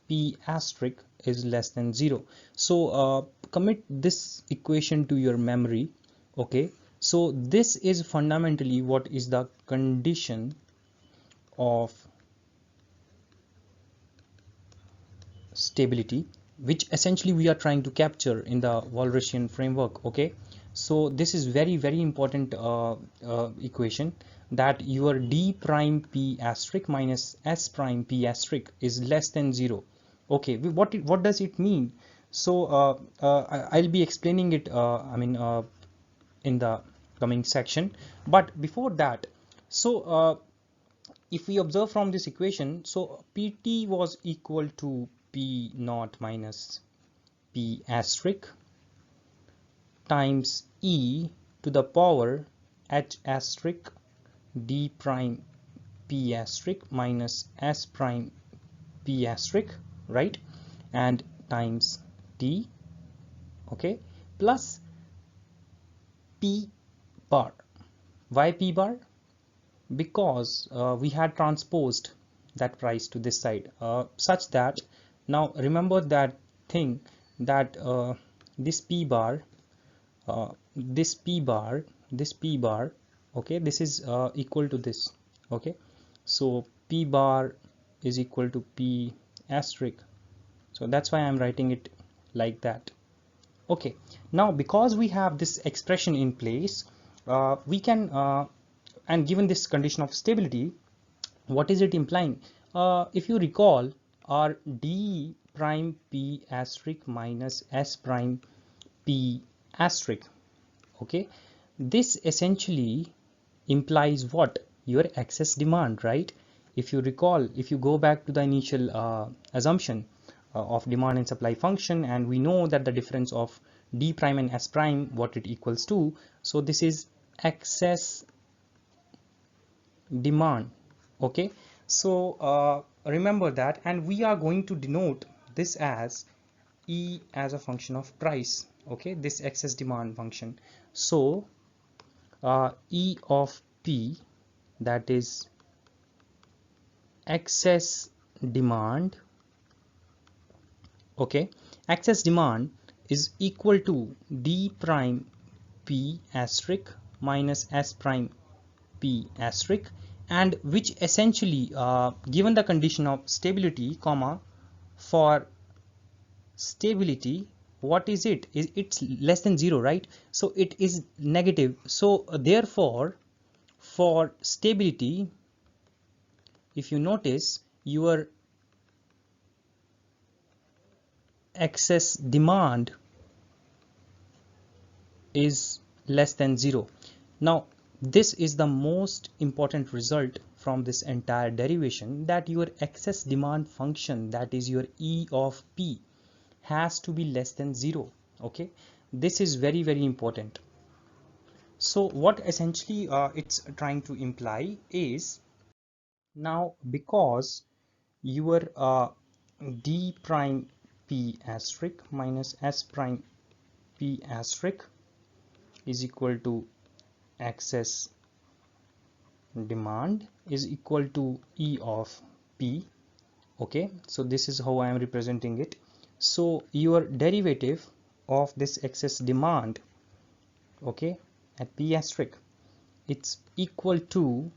p asterisk is less than 0. So commit this equation to your memory, okay, so this is fundamentally what is the condition of stability, which essentially we are trying to capture in the Walrasian framework, okay. So this is very important equation, that your d prime p asterisk minus s prime p asterisk is less than 0, okay. What does it mean? So I'll be explaining it in the coming section, but before that, so if we observe from this equation, so pt was equal to p naught minus p asterisk times e to the power h asterisk d prime p asterisk minus s prime p asterisk, right, and times t, okay, plus p bar. Why p bar? Because we had transposed that price to this side, such that, now remember that thing, that this p bar, this p bar, this p bar, okay, this is equal to this, okay, so p bar is equal to p asterisk, so that's why I'm writing it like that. Okay, now because we have this expression in place, we can and given this condition of stability, what is it implying? If you recall, our d prime p asterisk minus s prime p asterisk, okay, this essentially implies what? Your excess demand, right? If you recall, if you go back to the initial assumption of demand and supply function, and we know that the difference of d prime and s prime, what it equals to, so this is excess demand, okay, so remember that, and we are going to denote this as E as a function of price, okay, this excess demand function. So E of P, that is excess demand, okay, excess demand is equal to d prime p asterisk minus s prime p asterisk, and which essentially, given the condition of stability, comma, for stability, what is it? It's less than 0, right? So it is negative. So therefore, for stability, if you notice, your excess demand is less than 0. Now this is the most important result from this entire derivation, that your excess demand function, that is your E of P, has to be less than 0, okay, this is very, very important. So what essentially it's trying to imply is, now because your d prime p asterisk minus s prime p asterisk is equal to excess demand is equal to E of P, okay, so this is how I am representing it. So your derivative of this excess demand, okay, at P asterisk, it's equal to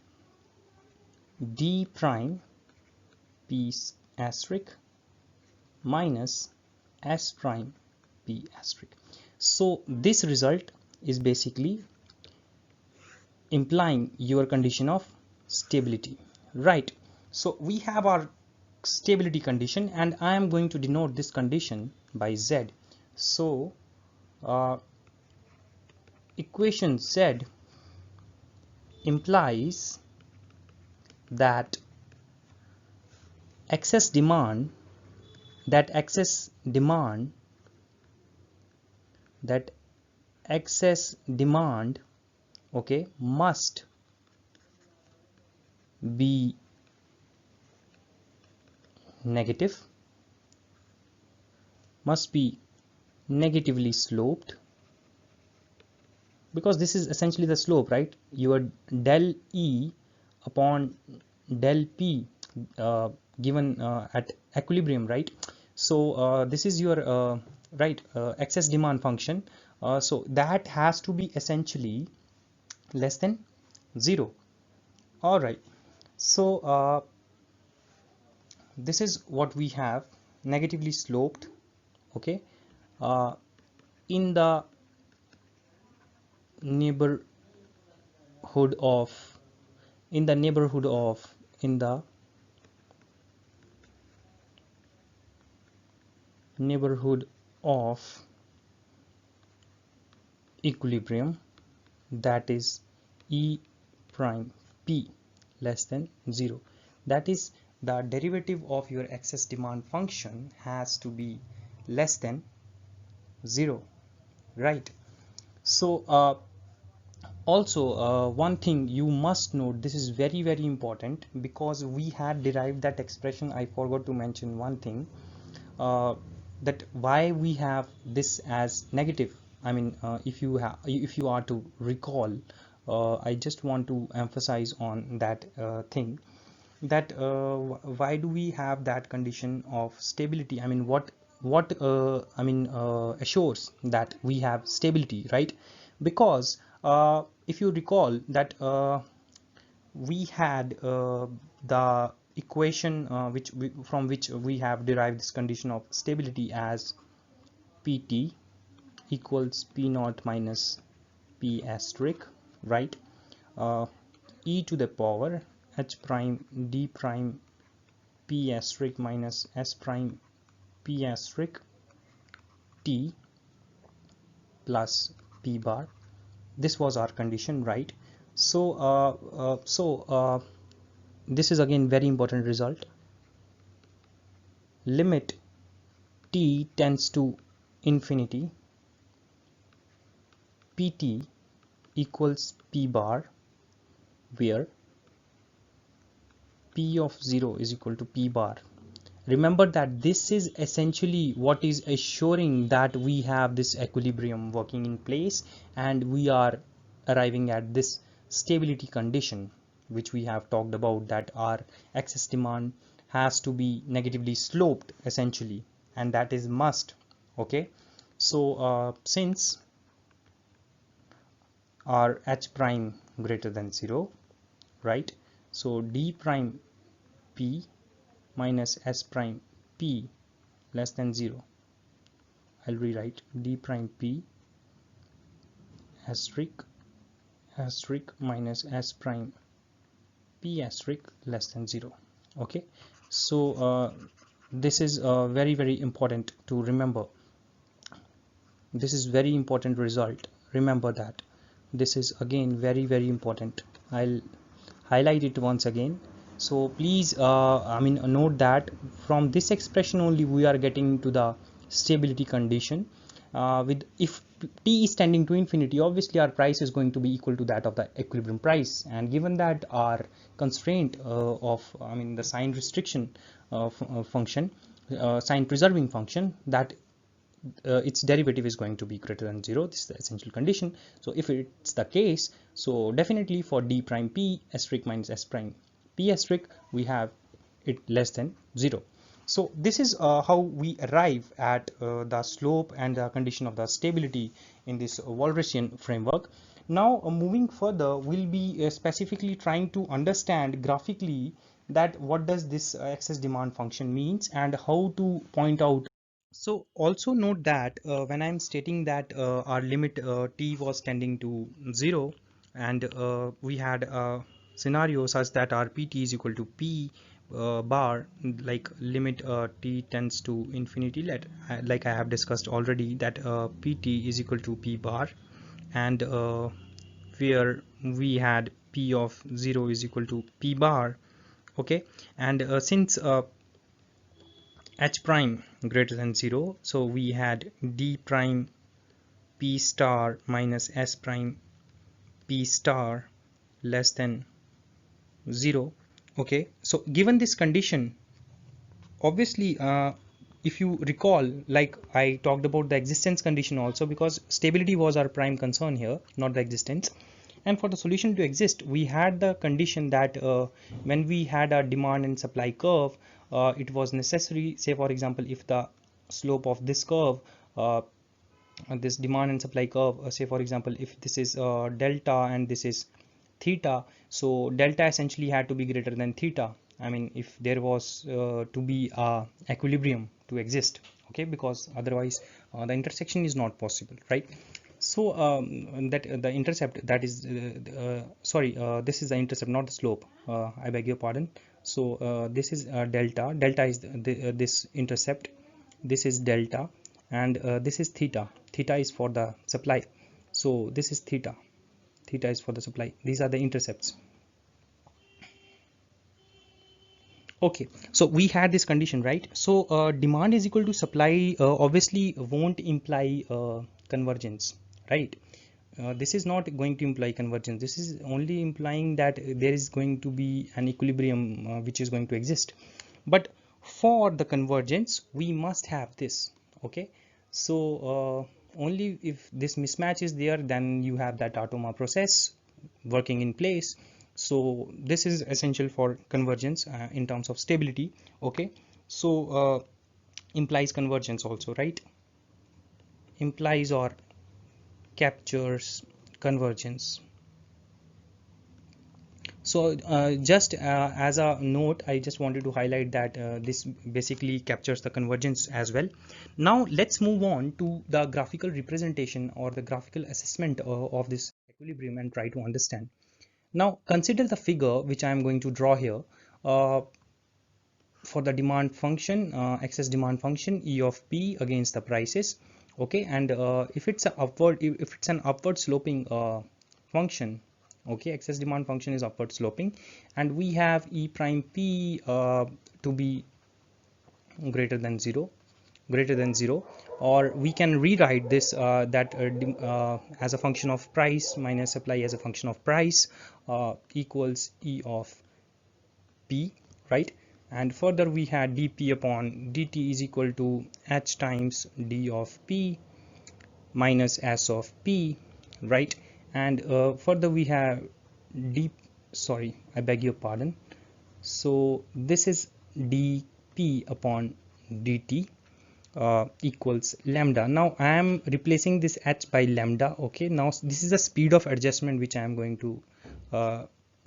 d prime p asterisk minus s prime p asterisk. So this result is basically implying your condition of stability, right? So we have our stability condition, and I am going to denote this condition by Z. So equation Z implies that excess demand, that excess demand okay, must be negative, must be negatively sloped, because this is essentially the slope, right? Your del E upon del P given at equilibrium, right? So this is your right excess demand function, so that has to be essentially less than 0. All right, so this is what we have, negatively sloped, okay, in the neighborhood of in the neighborhood of equilibrium, that is E prime P less than 0, that is the derivative of your excess demand function has to be less than 0, right? So Also, one thing you must note, this is very important, because we had derived that expression. I forgot to mention one thing, uh, that why we have this as negative. I mean, if you are to recall, I just want to emphasize on that thing, that why do we have that condition of stability? I mean, what assures that we have stability, right? Because if you recall that we had the equation from which we have derived this condition of stability as pt equals p naught minus p asterisk, right? uh, e to the power h prime d prime p asterisk minus s prime p asterisk t plus p bar. This was our condition, right? So this is again very important result. Limit t tends to infinity, pt equals p bar, where p of 0 is equal to p bar. Remember that this is essentially what is assuring that we have this equilibrium working in place, and we are arriving at this stability condition which we have talked about, that our excess demand has to be negatively sloped essentially, and that is must. Okay, so since our h prime greater than 0, right? So d prime p minus s prime p less than 0. I'll rewrite d prime p asterisk minus s prime p asterisk less than 0. Okay, so this is very important to remember. This is very important result. Remember that this is again very important. I'll highlight it once again. So please note that from this expression only we are getting to the stability condition. With if t is tending to infinity, obviously our price is going to be equal to that of the equilibrium price, and given that our constraint of the sign restriction function, sign preserving function, that its derivative is going to be greater than 0. This is the essential condition. So if it's the case, so definitely for d prime p asterisk minus s prime p asterisk, we have it less than 0. So this is how we arrive at the slope and the condition of the stability in this Walrasian framework. Now moving further, we'll be specifically trying to understand graphically that what does this excess demand function means, and how to point out. So also note that when I'm stating that our limit t was tending to 0, and we had a scenario such that our pt is equal to p bar, like limit t tends to infinity, like I have discussed already, that pt is equal to p bar, and where we had p of 0 is equal to p bar. Okay, and since h prime greater than 0, so we had d prime p star minus s prime p star less than 0. Okay, so given this condition, obviously if you recall, like I talked about the existence condition also, because stability was our prime concern here, not the existence. And for the solution to exist, we had the condition that when we had a demand and supply curve, it was necessary, say for example, if the slope of this curve, this demand and supply curve, say for example, if this is delta and this is theta, so delta essentially had to be greater than theta. I mean, if there was to be a equilibrium to exist, okay, because otherwise the intersection is not possible, right? So that the intercept, that is this is the intercept, not the slope. I beg your pardon. So this is delta is this intercept, this is delta, and this is theta. Theta is for the supply, so this is theta. Theta is for the supply. These are the intercepts. Okay, so we had this condition, right? So demand is equal to supply obviously won't imply convergence, right? this is not going to imply convergence. This is only implying that there is going to be an equilibrium which is going to exist. But for the convergence we must have this. Okay, so only if this mismatch is there, then you have that Tâtonnement process working in place. So this is essential for convergence in terms of stability. Okay, so implies convergence also, right? Implies or captures convergence. So just as a note, I just wanted to highlight that this basically captures the convergence as well. Now let's move on to the graphical representation or the graphical assessment of this equilibrium and try to understand. Now consider the figure which I am going to draw here for the demand function, excess demand function E of P against the prices. Okay, and if it's a upward, if it's an upward sloping function, okay, excess demand function is upward sloping, and we have E prime P to be greater than zero, or we can rewrite this as a function of price minus supply as a function of price equals E of P, right? And further we had dP upon dt is equal to h times d of P minus s of P, right? And further we have d, sorry, I beg your pardon. So this is dP upon dt equals lambda. Now I am replacing this h by lambda. Okay, now this is the speed of adjustment which I am going to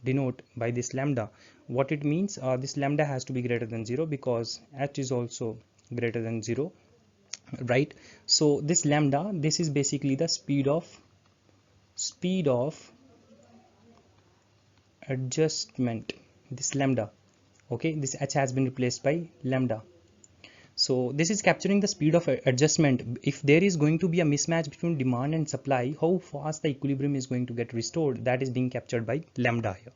denote by this lambda. What it means, this lambda has to be greater than 0 because h is also greater than 0, right? So this lambda, this is basically the speed of adjustment, this lambda. Okay, this h has been replaced by lambda. So this is capturing the speed of adjustment. If there is going to be a mismatch between demand and supply, how fast the equilibrium is going to get restored, that is being captured by lambda here.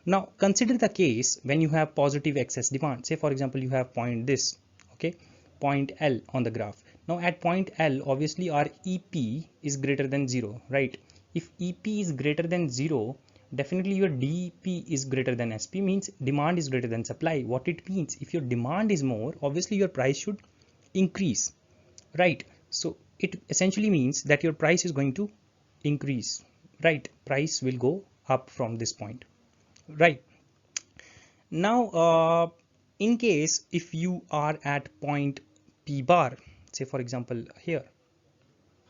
Now consider the case when you have positive excess demand. Say for example you have point this, okay, point L on the graph. Now at point L, obviously our EP is greater than 0, right? If EP is greater than 0, definitely your DP is greater than SP, means demand is greater than supply. What it means, if your demand is more, obviously your price should increase, right? So it essentially means that your price is going to increase, right? Price will go up from this point, right? Now in case if you are at point P bar, say for example here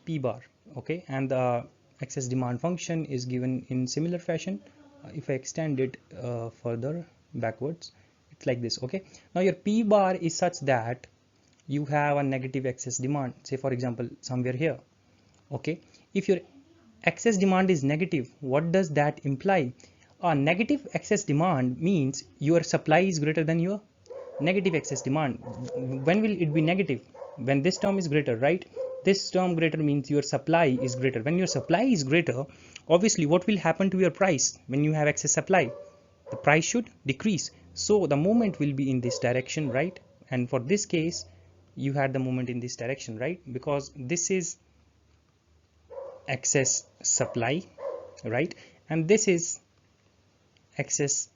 P bar, okay, and the excess demand function is given in similar fashion. If I extend it further backwards, it's like this. Okay, now your P bar is such that you have a negative excess demand, say for example somewhere here. Okay, if your excess demand is negative, what does that imply? A negative excess demand means your supply is greater than your negative excess demand. When will it be negative? When this term is greater, right? This term greater means your supply is greater. When your supply is greater, obviously what will happen to your price when you have excess supply? The price should decrease. So the movement will be in this direction, right? And for this case, you had the movement in this direction, right? Because this is excess supply, right? And this is excess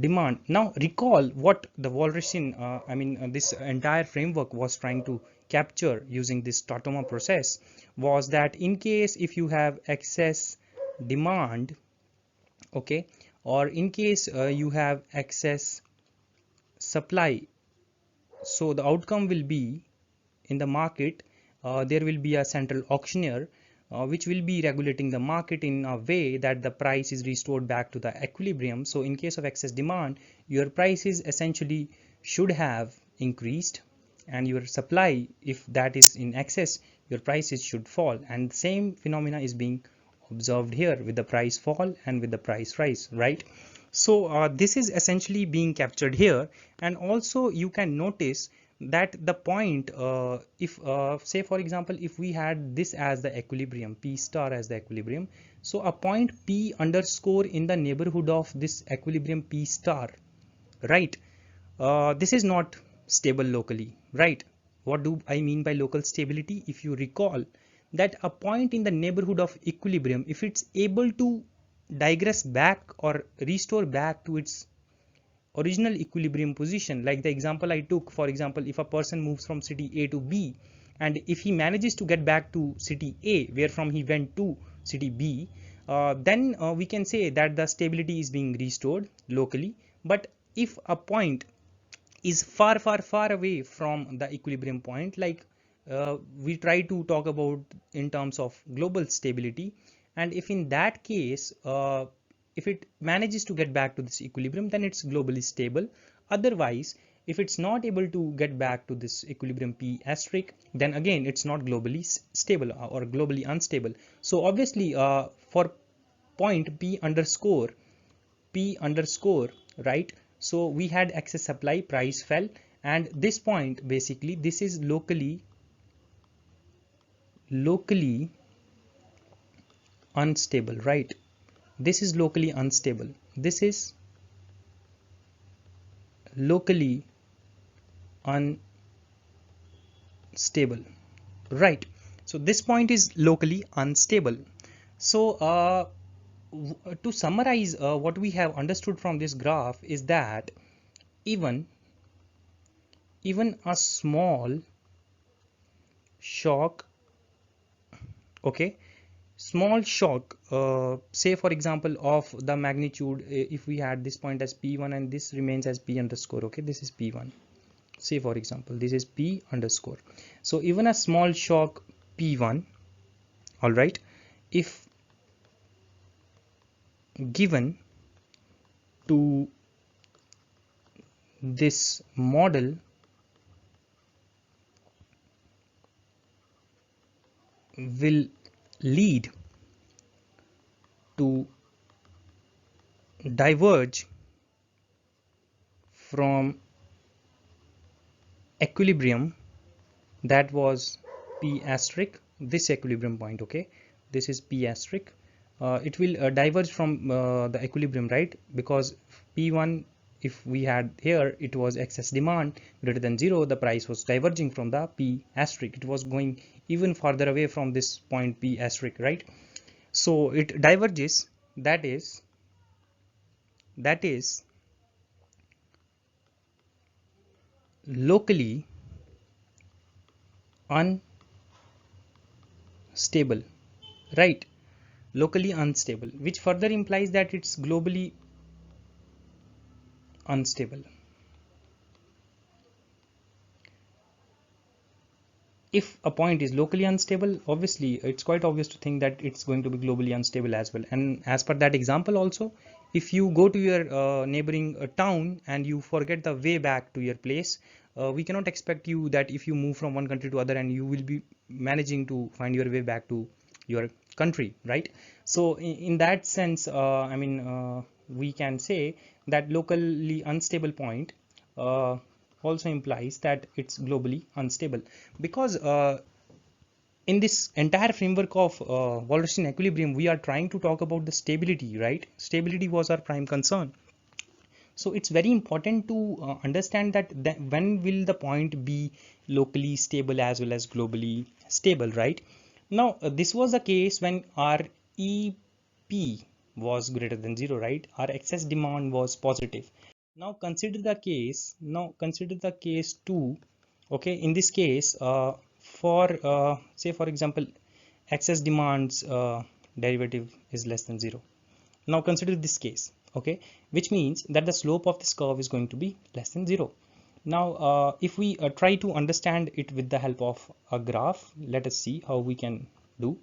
demand. Now recall what the Walrasian, this entire framework was trying to capture using this Tâtonnement process was that in case if you have excess demand, okay, or in case you have excess supply, so the outcome will be in the market, there will be a central auctioneer which will be regulating the market in a way that the price is restored back to the equilibrium. So in case of excess demand, your prices essentially should have increased, and your supply, if that is in excess, your prices should fall. And the same phenomena is being observed here with the price fall and with the price rise, right? So this is essentially being captured here. And also you can notice that the point, if say for example if we had this as the equilibrium, P star as the equilibrium, so a point P underscore in the neighborhood of this equilibrium P star, right? This is not stable locally, right? What do I mean by local stability? If you recall that a point in the neighborhood of equilibrium, if it's able to digress back or restore back to its original equilibrium position, like the example I took, for example, if a person moves from city A to B, and if he manages to get back to city A where from he went to city B, then we can say that the stability is being restored locally. But if a point is far away from the equilibrium point, like we try to talk about in terms of global stability, and if in that case if it manages to get back to this equilibrium, then it's globally stable. Otherwise, if it's not able to get back to this equilibrium P asterisk, then again it's not globally stable or globally unstable. So obviously for point P underscore, right, so we had excess supply, price fell, and this point basically this is locally unstable, right? This is locally unstable, this is locally unstable, right? So this point is locally unstable. So to summarize what we have understood from this graph is that even a small shock, okay, small shock, say for example of the magnitude, if we had this point as P1 and this remains as P underscore, okay, this is P1, say for example this is P underscore. So even a small shock P1, all right, if given to this model, will lead to diverge from equilibrium that was P asterisk, this equilibrium point, okay, this is P asterisk. It will diverge from the equilibrium, right? Because P1, if we had here, it was excess demand greater than 0, the price was diverging from the P asterisk, it was going even farther away from this point P asterisk, right? So it diverges, that is locally unstable, right? Locally unstable, which further implies that it's globally unstable. If a point is locally unstable, obviously it's quite obvious to think that it's going to be globally unstable as well. And as per that example also, if you go to your neighboring town and you forget the way back to your place, we cannot expect you that if you move from one country to other and you will be managing to find your way back to your country, right? So in that sense, I mean, we can say that locally unstable point also implies that it's globally unstable, because in this entire framework of Walrasian equilibrium, we are trying to talk about the stability, right? Stability was our prime concern. So it's very important to understand that when will the point be locally stable as well as globally stable, right? Now this was the case when our EP was greater than 0, right? Our excess demand was positive. Now consider the case, two, okay, in this case for say for example excess demands derivative is less than 0. Now consider this case, okay, which means that the slope of this curve is going to be less than 0. Now if we try to understand it with the help of a graph, let us see how we can do.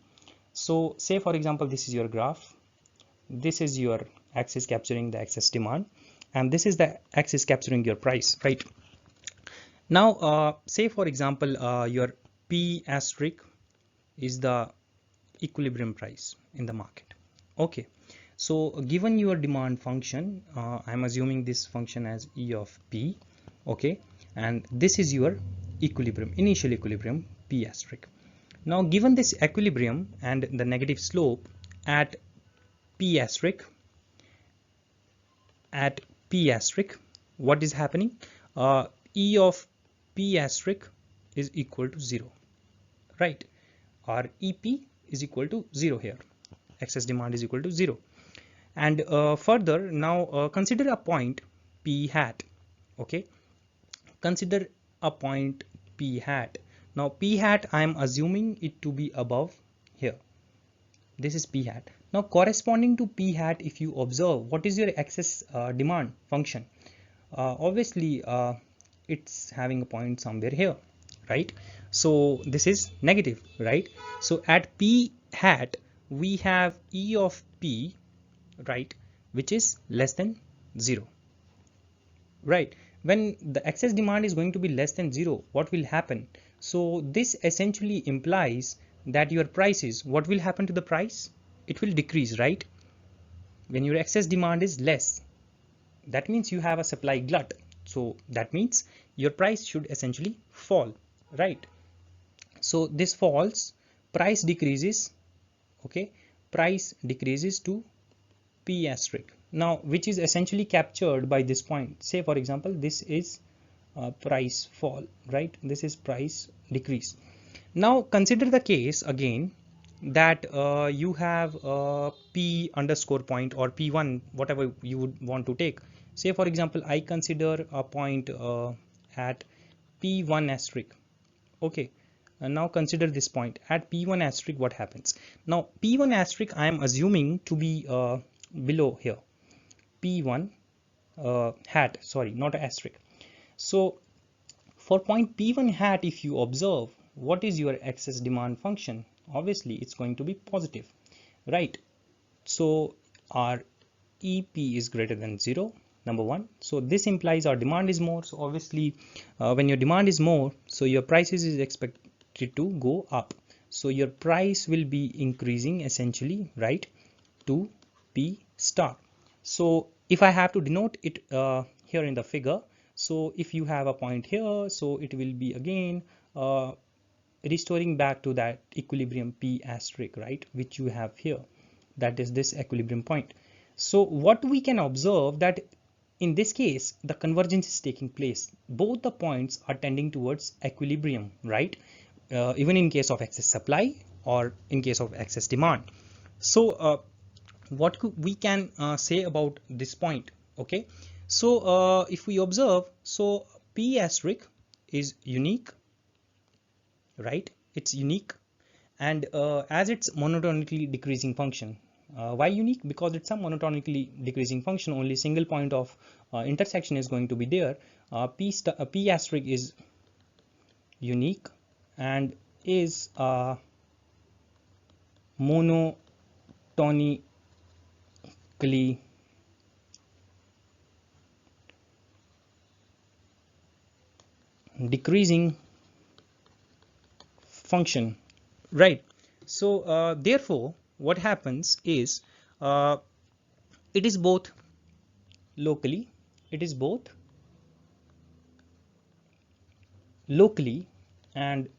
So say for example this is your graph, this is your axis capturing the excess demand, and this is the axis capturing your price, right? Now say for example your P asterisk is the equilibrium price in the market, okay. So given your demand function, I'm assuming this function as E of P, okay, and this is your equilibrium, initial equilibrium P asterisk. Now given this equilibrium and the negative slope at P asterisk, what is happening? E of P asterisk is equal to 0, right? or EP is equal to 0 here. Excess demand is equal to 0. And further, now consider a point P hat. Okay, consider a point P hat. Now P hat, I am assuming it to be above here. This is P hat. Now corresponding to P hat, if you observe, what is your excess demand function? Obviously it's having a point somewhere here, right? So this is negative, right? So at P hat we have E of P, right, which is less than 0, right? When the excess demand is going to be less than 0, what will happen? So this essentially implies that your prices, what will happen to the price? It will decrease, right? When your excess demand is less, that means you have a supply glut, so that means your price should essentially fall, right? So this falls, price decreases, okay, price decreases to P asterisk, now which is essentially captured by this point. Say for example, this is price fall, right? This is price decrease. Now consider the case again that you have P underscore point or P1, whatever you would want to take. Say for example, I consider a point at P1 asterisk. Okay, and now consider this point at P1 asterisk. What happens? Now P1 asterisk I am assuming to be below here. P1 hat, sorry, not asterisk. So for point P1 hat, if you observe, what is your excess demand function? Obviously it's going to be positive, right? So our EP is greater than 0, number one. So this implies our demand is more. So obviously when your demand is more, so your prices is expected to go up. So your price will be increasing essentially, right, to P star. So if I have to denote it here in the figure, so if you have a point here, so it will be again restoring back to that equilibrium P asterisk, right, which you have here, that is this equilibrium point. So what we can observe that in this case the convergence is taking place, both the points are tending towards equilibrium, right? Even in case of excess supply or in case of excess demand. So what we can say about this point? Okay, so if we observe, so P asterisk is unique, right? It's unique, and as it's monotonically decreasing function. Why unique? Because it's a monotonically decreasing function, only single point of intersection is going to be there. P asterisk is unique and is monotonically decreasing function, right? So therefore what happens is it is both locally, it is both locally and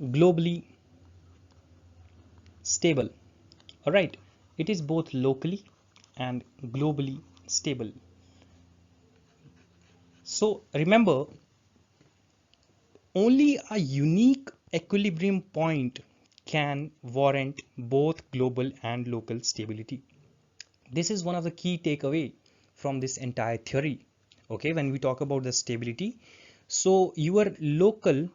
globally stable. All right, it is both locally and globally stable. So remember, only a unique equilibrium point can warrant both global and local stability. This is one of the key takeaway from this entire theory. Okay, when we talk about the stability, so your local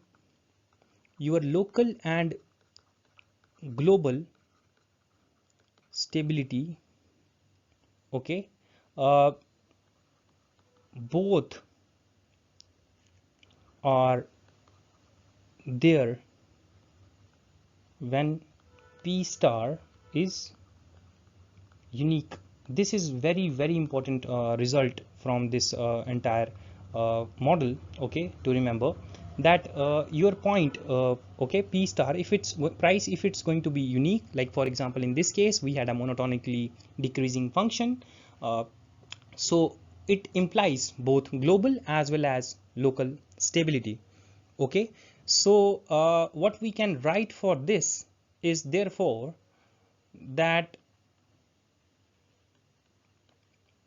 and global stability, okay, both are there when P star is unique. This is very important result from this entire model, okay, to remember that your point, okay, P star, if it's price, if it's going to be unique, like for example in this case we had a monotonically decreasing function, so it implies both global as well as local stability. Okay, so what we can write for this is therefore that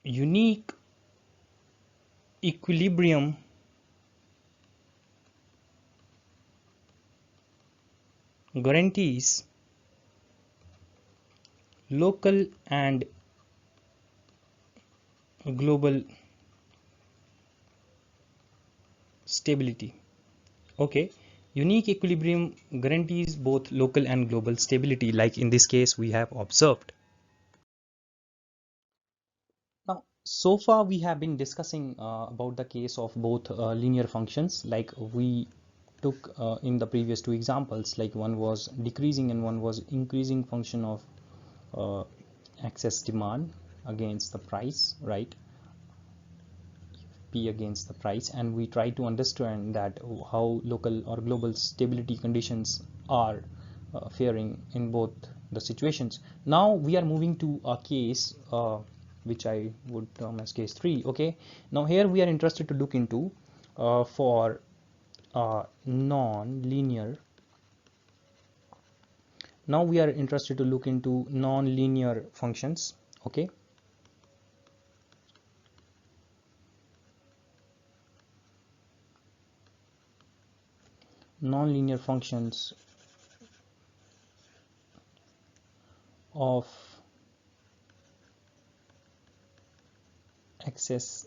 unique equilibrium guarantees local and global stability. Okay, unique equilibrium guarantees both local and global stability, like in this case we have observed. Now, so far we have been discussing about the case of both linear functions, like we took in the previous two examples, like one was decreasing and one was increasing function of excess demand against the price, right? P against the price, and we try to understand that how local or global stability conditions are faring in both the situations. Now we are moving to a case which I would term as case 3. Okay, now here we are interested to look into for non-linear. Now we are interested to look into non-linear functions. Okay, non-linear functions of excess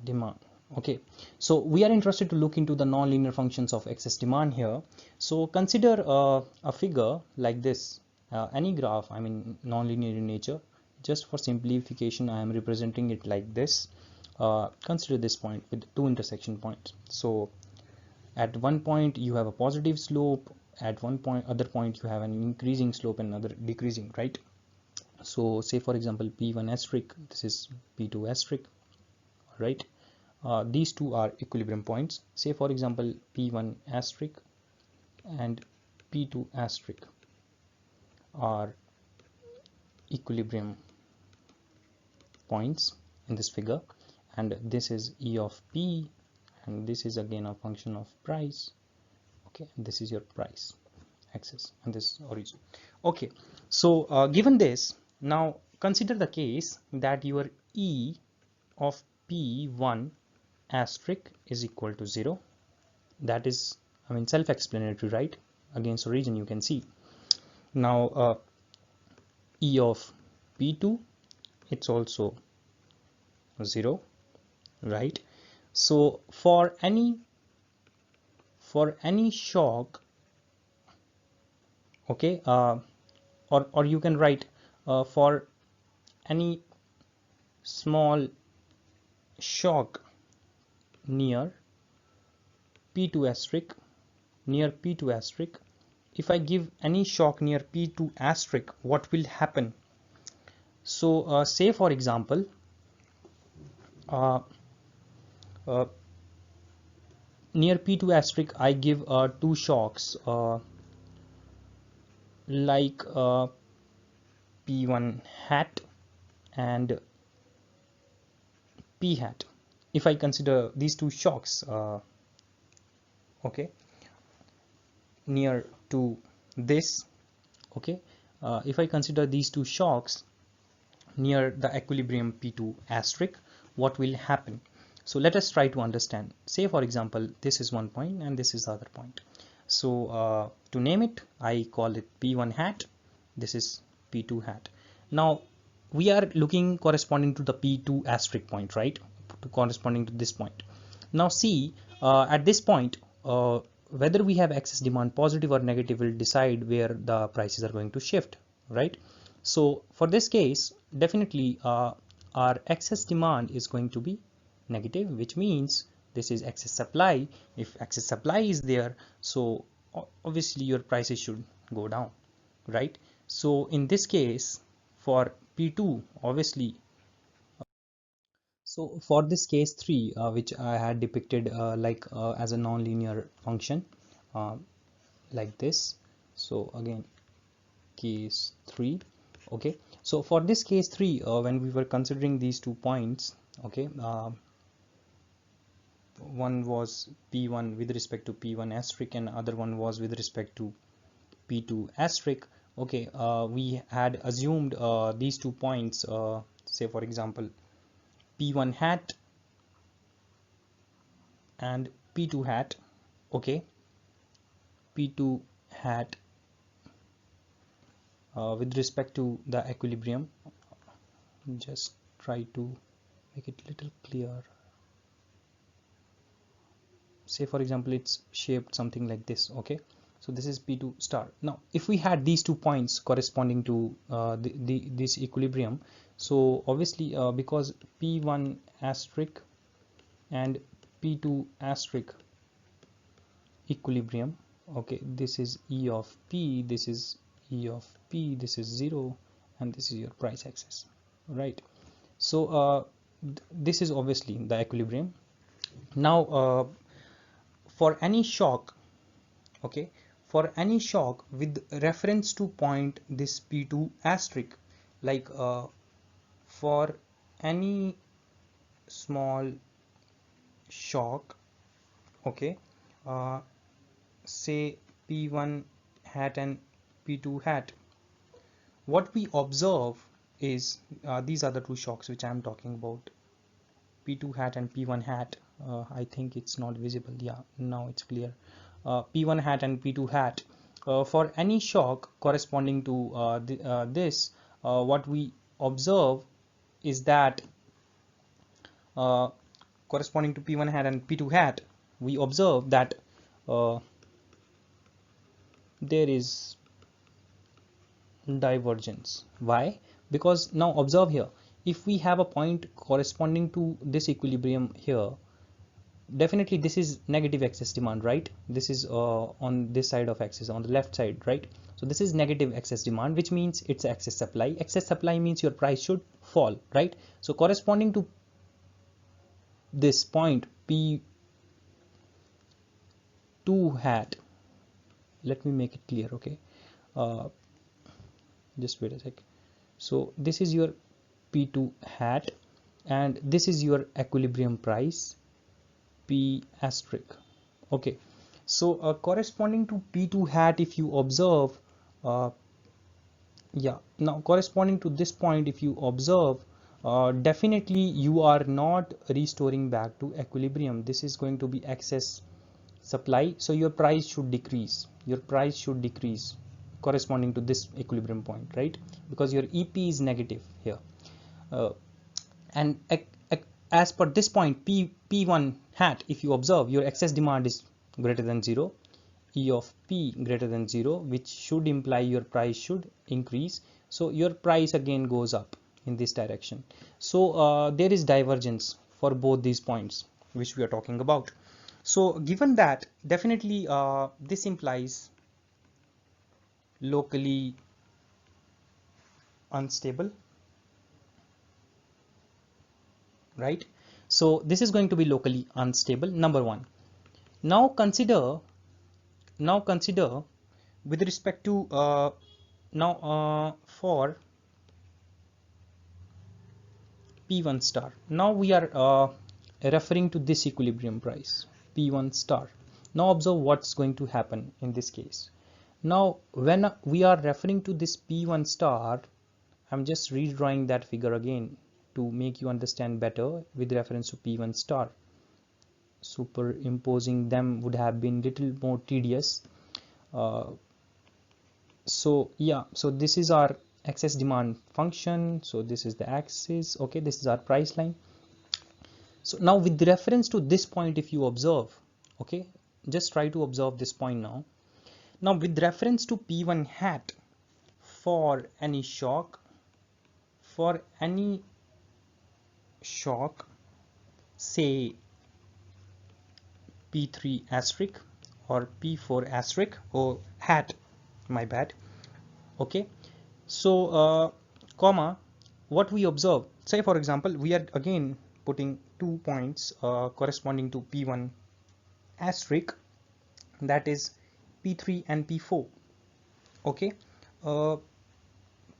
demand. Okay, so we are interested to look into the non-linear functions of excess demand here. So consider a figure like this, any graph, I mean non-linear in nature. Just for simplification, I am representing it like this. Consider this point with two intersection points. So at one point you have a positive slope, at one point other point you have an increasing slope and another decreasing, right? So say for example P1 asterisk, this is P2 asterisk, right? These two are equilibrium points. Say for example P1 asterisk and P2 asterisk are equilibrium points in this figure, and this is E of P, and this is again a function of price. Okay, this is your price axis and this origin. Okay, so given this, now consider the case that your E of P1 asterisk is equal to 0. That is, I mean, self-explanatory, right? Against origin you can see. Now E of P2, it's also 0, right? So for any shock, okay, or you can write for any small shock near P2 asterisk, if I give any shock near P2 asterisk, what will happen? So say for example uh, near P2 asterisk I give two shocks like P1 hat and P hat. If I consider these two shocks okay, near to this, okay, if I consider these two shocks near the equilibrium P2 asterisk, what will happen? So let us try to understand. Say for example this is one point and this is the other point. So to name it, I call it P1 hat, this is P2 hat. Now we are looking corresponding to the P2 asterisk point, right? Corresponding to this point. Now see, at this point whether we have excess demand positive or negative will decide where the prices are going to shift, right? So for this case, definitely our excess demand is going to be negative, which means this is excess supply. If excess supply is there, so obviously your prices should go down, right? So in this case for P2, obviously, so for this case 3 which I had depicted as a non-linear function uh, like this. So again case 3. Okay, so for this case 3 when we were considering these 2 points, okay, one was P1 with respect to P1 asterisk and other one was with respect to P2 asterisk. Okay, we had assumed these 2 points, say for example P1 hat and P2 hat. Okay, P2 hat with respect to the equilibrium. Just try to make it little clear. Say for example it's shaped something like this. Okay, so this is P2 star. Now if we had these 2 points corresponding to this equilibrium, so obviously because P1 asterisk and P2 asterisk equilibrium, okay, this is E of P, this is E of P, this is 0, and this is your price axis, right? So this is obviously the equilibrium. Now for any shock, okay, for any shock with reference to point this P2 asterisk, like for any small shock, okay, say P1 hat and P2 hat, what we observe is these are the 2 shocks which I am talking about, P2 hat and P1 hat. I think it's not visible. Yeah, now it's clear. P1 hat and P2 hat. For any shock corresponding to this, what we observe is that corresponding to P1 hat and P2 hat, we observe that there is divergence. Why? Because now observe here, if we have a point corresponding to this equilibrium here, definitely this is negative excess demand, right? This is on this side of axis, on the left side, right? So this is negative excess demand, which means it's excess supply. Excess supply means your price should fall, right? So corresponding to this point P2 hat, let me make it clear, okay? Just wait a sec. So this is your P2 hat and this is your equilibrium price P asterisk. Okay, so corresponding to P2 hat, if you observe, yeah, now corresponding to this point, if you observe, definitely you are not restoring back to equilibrium. This is going to be excess supply, so your price should decrease. Your price should decrease corresponding to this equilibrium point, right? Because your EP is negative here, and as per this point P1 hat, if you observe, your excess demand is greater than 0, E of P greater than 0, which should imply your price should increase. So your price again goes up in this direction. So there is divergence for both these points which we are talking about. So given that, definitely this implies locally unstable, right? So this is going to be locally unstable, number one. Now consider with respect to for P1 star. Now we are referring to this equilibrium price P1 star. Now observe what's going to happen in this case. Now when we are referring to this P1 star, I'm just redrawing that figure again to make you understand better with reference to P1 star. Superimposing them would have been little more tedious. So yeah, so this is our excess demand function, so this is the axis, okay, this is our price line. So now with reference to this point, if you observe, okay, just try to observe this point now. Now with reference to P1 hat, for any shock, say P3 asterisk or P4 asterisk, or hat, my bad, okay. So comma, what we observe, say for example we are again putting 2 points corresponding to P1 asterisk, that is P3 and P4, okay.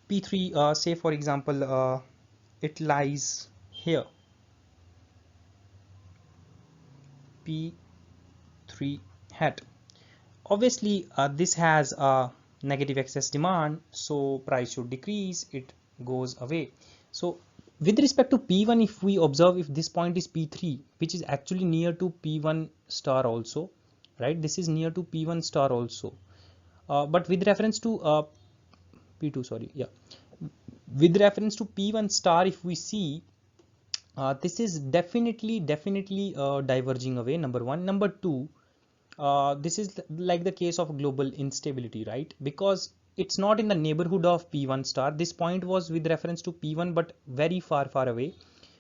P3, say for example it lies here, P3 hat. Obviously this has a negative excess demand, so price should decrease, it goes away. So with respect to P1, if we observe, if this point is P3, which is actually near to P1 star also, right, this is near to P1 star also, but with reference to P2, sorry, yeah. With reference to P1 star, if we see, this is definitely diverging away, number one. Number two, this is like the case of global instability, right? Because it's not in the neighborhood of P1 star. This point was with reference to P1 but very far away,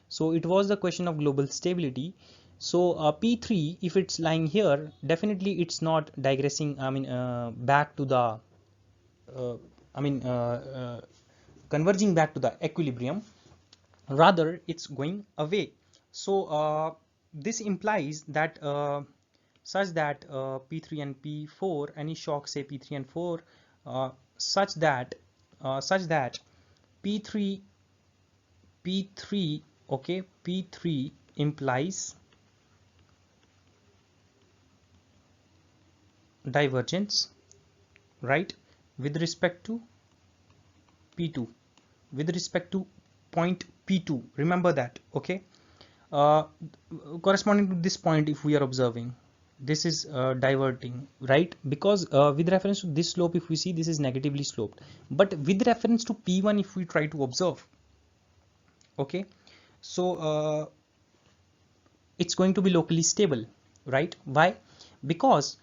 so it was the question of global stability. So P3, if it's lying here, definitely it's not digressing, I mean back to the I mean converging back to the equilibrium, rather it's going away. So this implies that such that P3 and P4, any shock, say P3 and 4, such that P3 P3 okay, P3 implies divergence, right, with respect to P2, with respect to point P2, remember that, okay. uh, Corresponding to this point, if we are observing, this is diverting, right, because with reference to this slope, if we see, this is negatively sloped, but with reference to P1, if we try to observe, okay, so it's going to be locally stable, right? Why? Because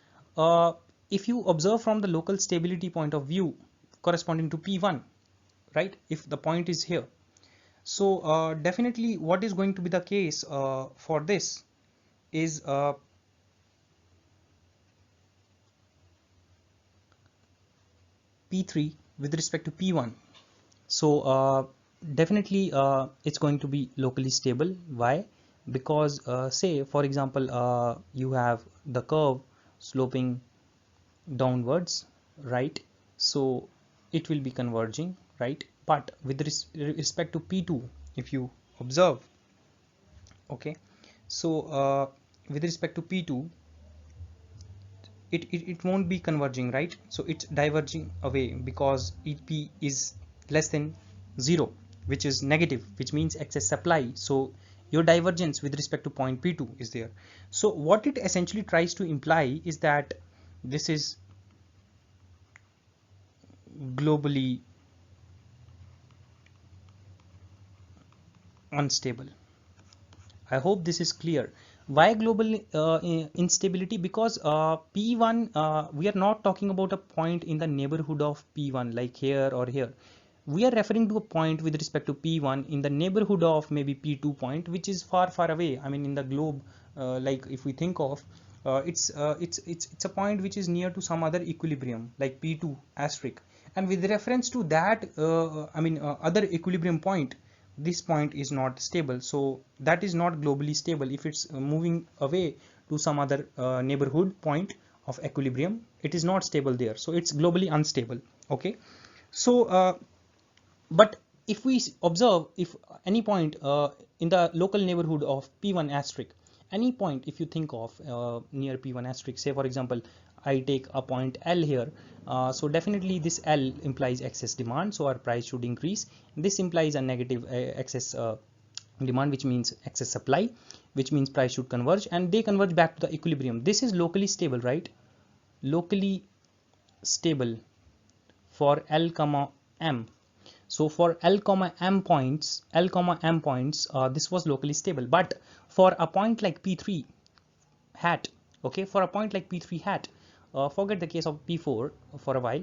if you observe from the local stability point of view corresponding to P1, right, if the point is here, so definitely what is going to be the case for this is P3 with respect to P1. So definitely it's going to be locally stable. Why? Because say for example you have the curve sloping downwards, right? So it will be converging, right? But with respect to P2, if you observe, okay, so with respect to P2, it won't be converging, right? So it's diverging away because EP is less than 0, which is negative, which means excess supply. So your divergence with respect to point P2 is there. So what it essentially tries to imply is that this is globally unstable. I hope this is clear. Why global instability? Because P1, we are not talking about a point in the neighborhood of P1 like here or here. We are referring to a point with respect to P1 in the neighborhood of maybe P2 point, which is far away. I mean, in the globe, like if we think of, it's a point which is near to some other equilibrium like P2 asterisk, and with reference to that, other equilibrium point, this point is not stable, so that is not globally stable. If it's moving away to some other neighborhood point of equilibrium, it is not stable there, so it's globally unstable, okay. So but if we observe, if any point in the local neighborhood of P1 asterisk, any point if you think of near P1 asterisk, say for example I take a point L here, so definitely this L implies excess demand, so our price should increase. This implies a negative excess demand, which means excess supply, which means price should converge, and they converge back to the equilibrium. This is locally stable, right? Locally stable for L comma M. So for L comma M points, this was locally stable. But for a point like P3 hat, okay, for a point like P3 hat, forget the case of P4 for a while.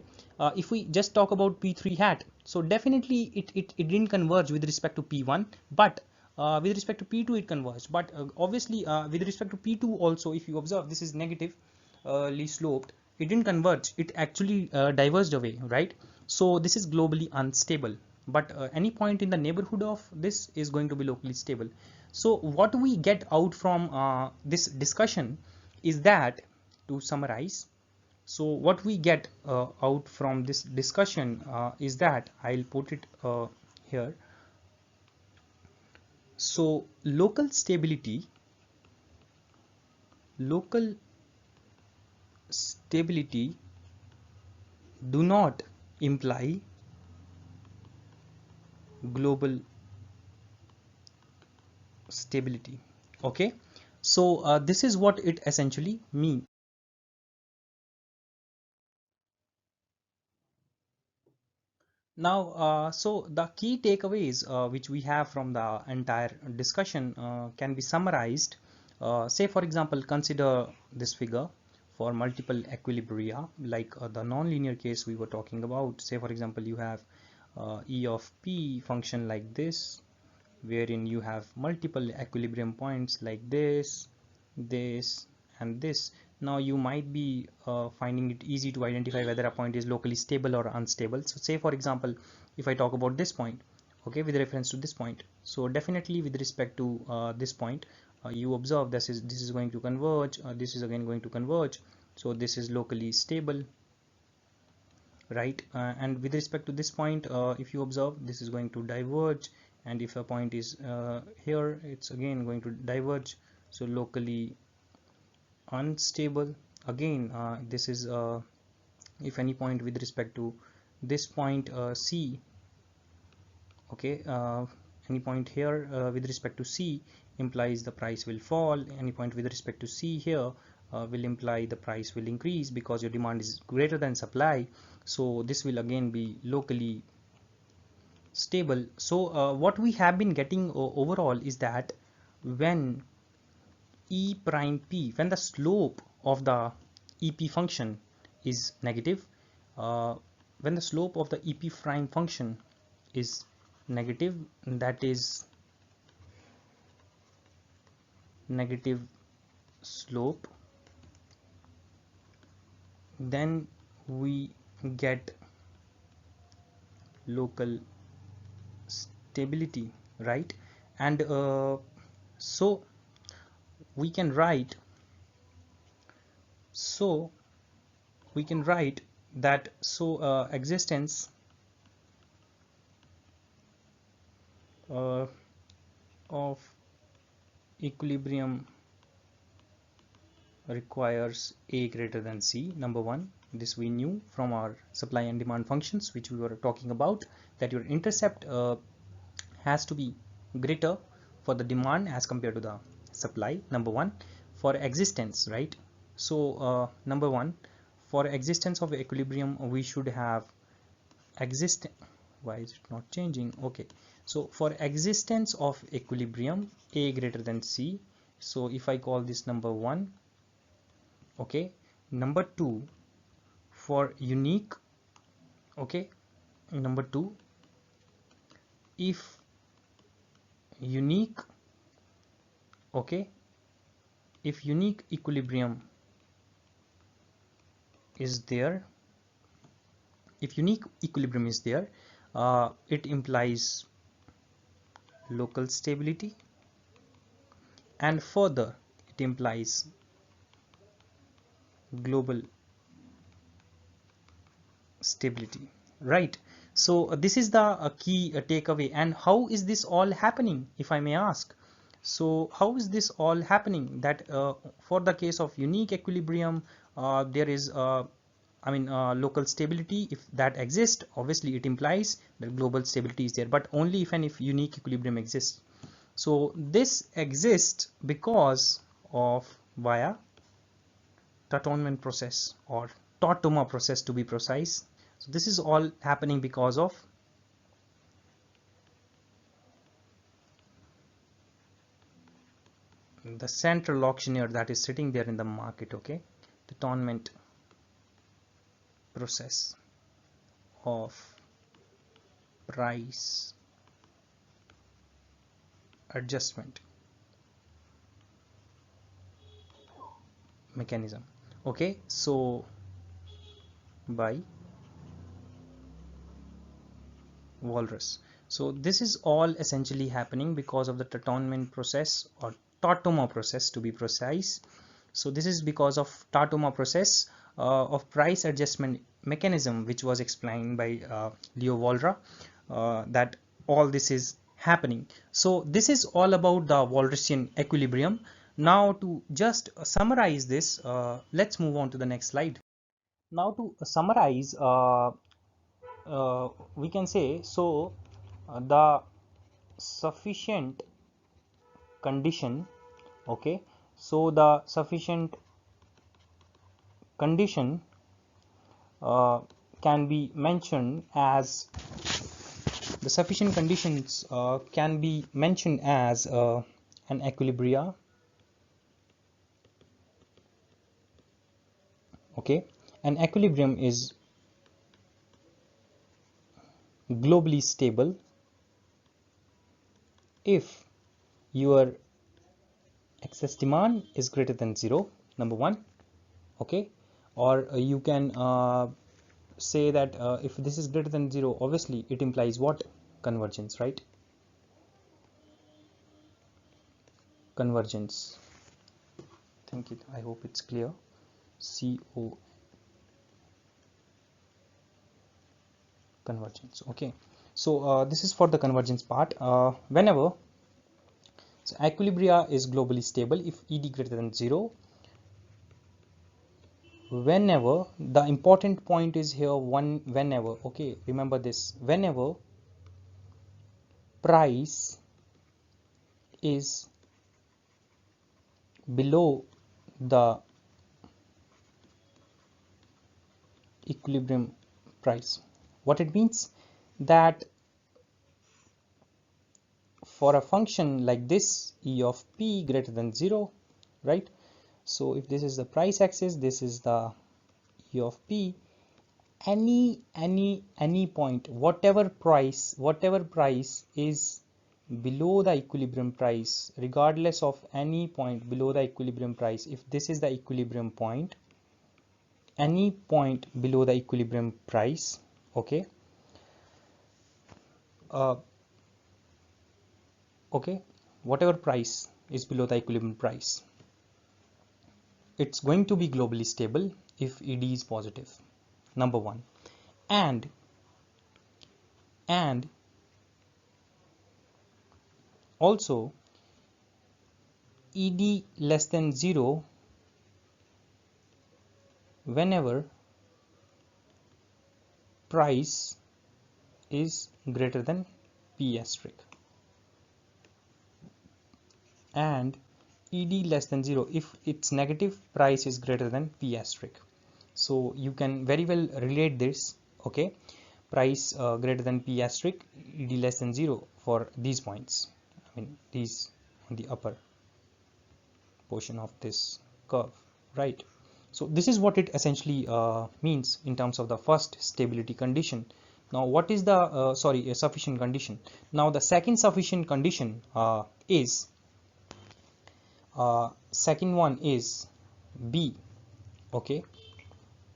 If we just talk about P3 hat, so definitely it didn't converge with respect to P1, but with respect to P2 it converged. But obviously with respect to P2 also, if you observe, this is negatively sloped. It didn't converge, it actually diverged away, right? So this is globally unstable, but any point in the neighborhood of this is going to be locally stable. So what we get out from this discussion is that, to summarize, so what we get out from this discussion is that, I'll put it here. So local stability do not imply global stability, okay. So this is what it essentially means. Now, so the key takeaways which we have from the entire discussion can be summarized. Say, for example, consider this figure for multiple equilibria, like the nonlinear case we were talking about. Say, for example, you have E of P function like this, wherein you have multiple equilibrium points like this, and this. Now you might be finding it easy to identify whether a point is locally stable or unstable. So say, for example, if I talk about this point, okay, with reference to this point, so definitely with respect to this point, you observe this is going to converge, this is again going to converge, so this is locally stable, right? And with respect to this point, if you observe, this is going to diverge, and if a point is here, it's again going to diverge, so locally unstable. Again, this is if any point with respect to this point C, okay, any point here with respect to C implies the price will fall. Any point with respect to C here will imply the price will increase because your demand is greater than supply, so this will again be locally stable. So what we have been getting overall is that when E prime P, when the slope of the EP function is negative, uh, when the slope of the EP prime function is negative, that is negative slope, then we get local stability, right? And so we can write, so we can write that, so existence of equilibrium requires A greater than C. Number one, this we knew from our supply and demand functions which we were talking about, that your intercept has to be greater for the demand as compared to the supply. Number one, for existence, right? So number one, for existence of equilibrium we should have exist, why is it not changing? Okay, so for existence of equilibrium A greater than C, so if I call this number one, okay, number two, for unique, okay, number two, if unique, okay, if unique equilibrium is there, if unique equilibrium is there, it implies local stability, and further it implies global stability, right? So this is the key takeaway. And how is this all happening, if I may ask? So how is this all happening, that for the case of unique equilibrium there is local stability? If that exists, obviously it implies that global stability is there, but only if unique equilibrium exists. So this exists because of via Tâtonnement process, or Tâtonnement process to be precise. So this is all happening because of the central auctioneer that is sitting there in the market, okay? Tâtonnement process of price adjustment mechanism, okay? So by Walrus. So this is all essentially happening because of the Tâtonnement process, or Tâtonnement process to be precise. So this is because of Tâtonnement process of price adjustment mechanism, which was explained by Leon Walras, that all this is happening. So this is all about the Walrasian equilibrium. Now to just summarize this, let's move on to the next slide. Now to summarize, we can say, so the sufficient condition, okay, so the sufficient condition can be mentioned as the sufficient conditions can be mentioned as an equilibria. Okay, an equilibrium is globally stable if your excess demand is greater than 0, number one. Okay, or you can say that if this is greater than 0, obviously it implies what? Convergence, right? Convergence. Thank you. I hope it's clear. CO convergence. Okay, so this is for the convergence part. Whenever so equilibria is globally stable if ED greater than 0, whenever, the important point is here, whenever, okay, remember this, whenever price is below the equilibrium price. What it means? That for a function like this, E of P greater than 0, right? So if this is the price axis, this is the E of P, any point, whatever price is below the equilibrium price, regardless of any point below the equilibrium price, if this is the equilibrium point, any point below the equilibrium price, okay, okay, whatever price is below the equilibrium price, it's going to be globally stable if ED is positive, number one. And also ED less than 0 whenever price is greater than P asterisk, and ED less than 0 if it's negative, price is greater than P asterisk. So you can very well relate this, okay, price greater than P asterisk, ED less than 0 for these points, I mean these on the upper portion of this curve, right? So this is what it essentially means in terms of the first stability condition. Now what is the sufficient condition? Now the second sufficient condition is second one is B. Okay,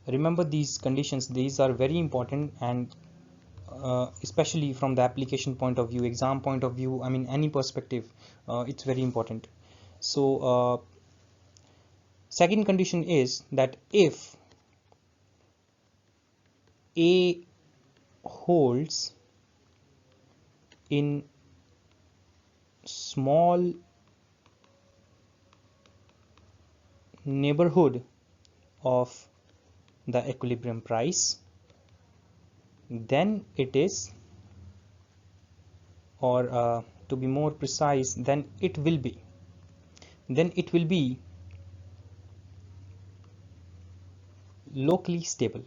remember these conditions, these are very important, and especially from the application point of view, exam point of view, I mean any perspective, it's very important. So second condition is that if A holds in small neighborhood of the equilibrium price, then it is, or to be more precise, then it will be locally stable.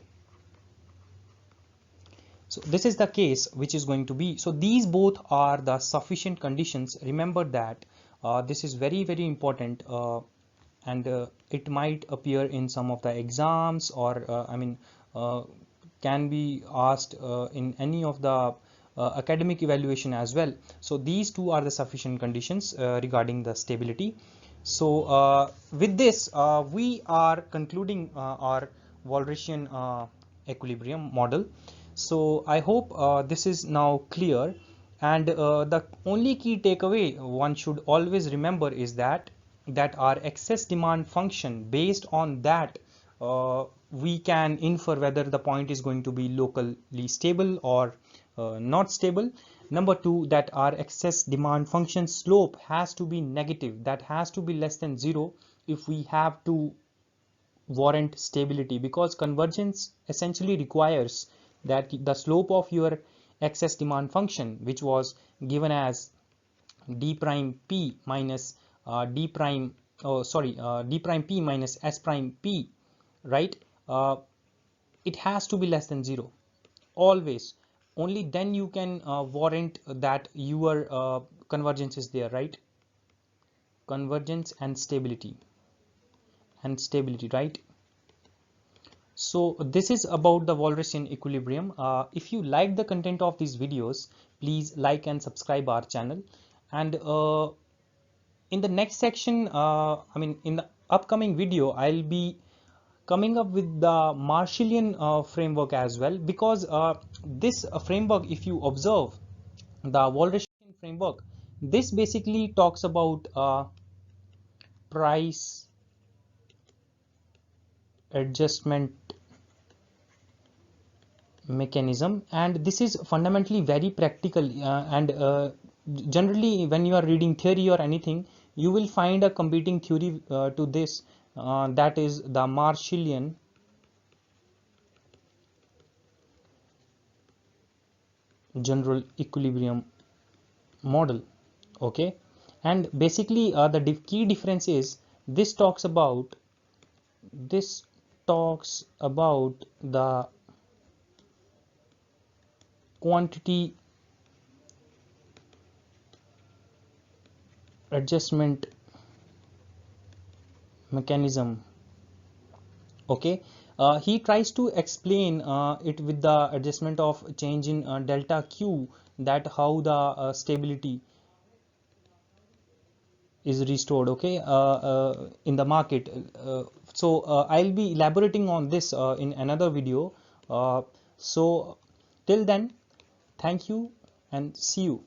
So this is the case which is going to be, so these both are the sufficient conditions. Remember that this is very important, and it might appear in some of the exams, or can be asked in any of the academic evaluation as well. So these two are the sufficient conditions regarding the stability. So with this we are concluding our Walrasian equilibrium model. So I hope this is now clear, and the only key takeaway one should always remember is that our excess demand function, based on that we can infer whether the point is going to be locally stable or not stable. Number two, that our excess demand function slope has to be negative, that has to be less than 0 if we have to warrant stability, because convergence essentially requires that the slope of your excess demand function, which was given as d prime p minus d prime d prime p minus s prime p, right, it has to be less than 0 always. Only then you can warrant that your convergence is there, right? Convergence and stability, right? So this is about the Walrasian equilibrium. If you like the content of these videos, please like and subscribe our channel. And in the next section, in the upcoming video, I'll be coming up with the Marshallian framework as well, because this framework, if you observe the Walrasian framework, this basically talks about price adjustment mechanism, and this is fundamentally very practical, and generally when you are reading theory or anything, you will find a competing theory to this, that is the Marshallian General Equilibrium model. Okay, and basically the key difference is this talks about the quantity adjustment mechanism. Okay, he tries to explain it with the adjustment of change in delta Q, that how the stability is restored, okay, in the market. I'll be elaborating on this in another video. So till then, thank you and see you.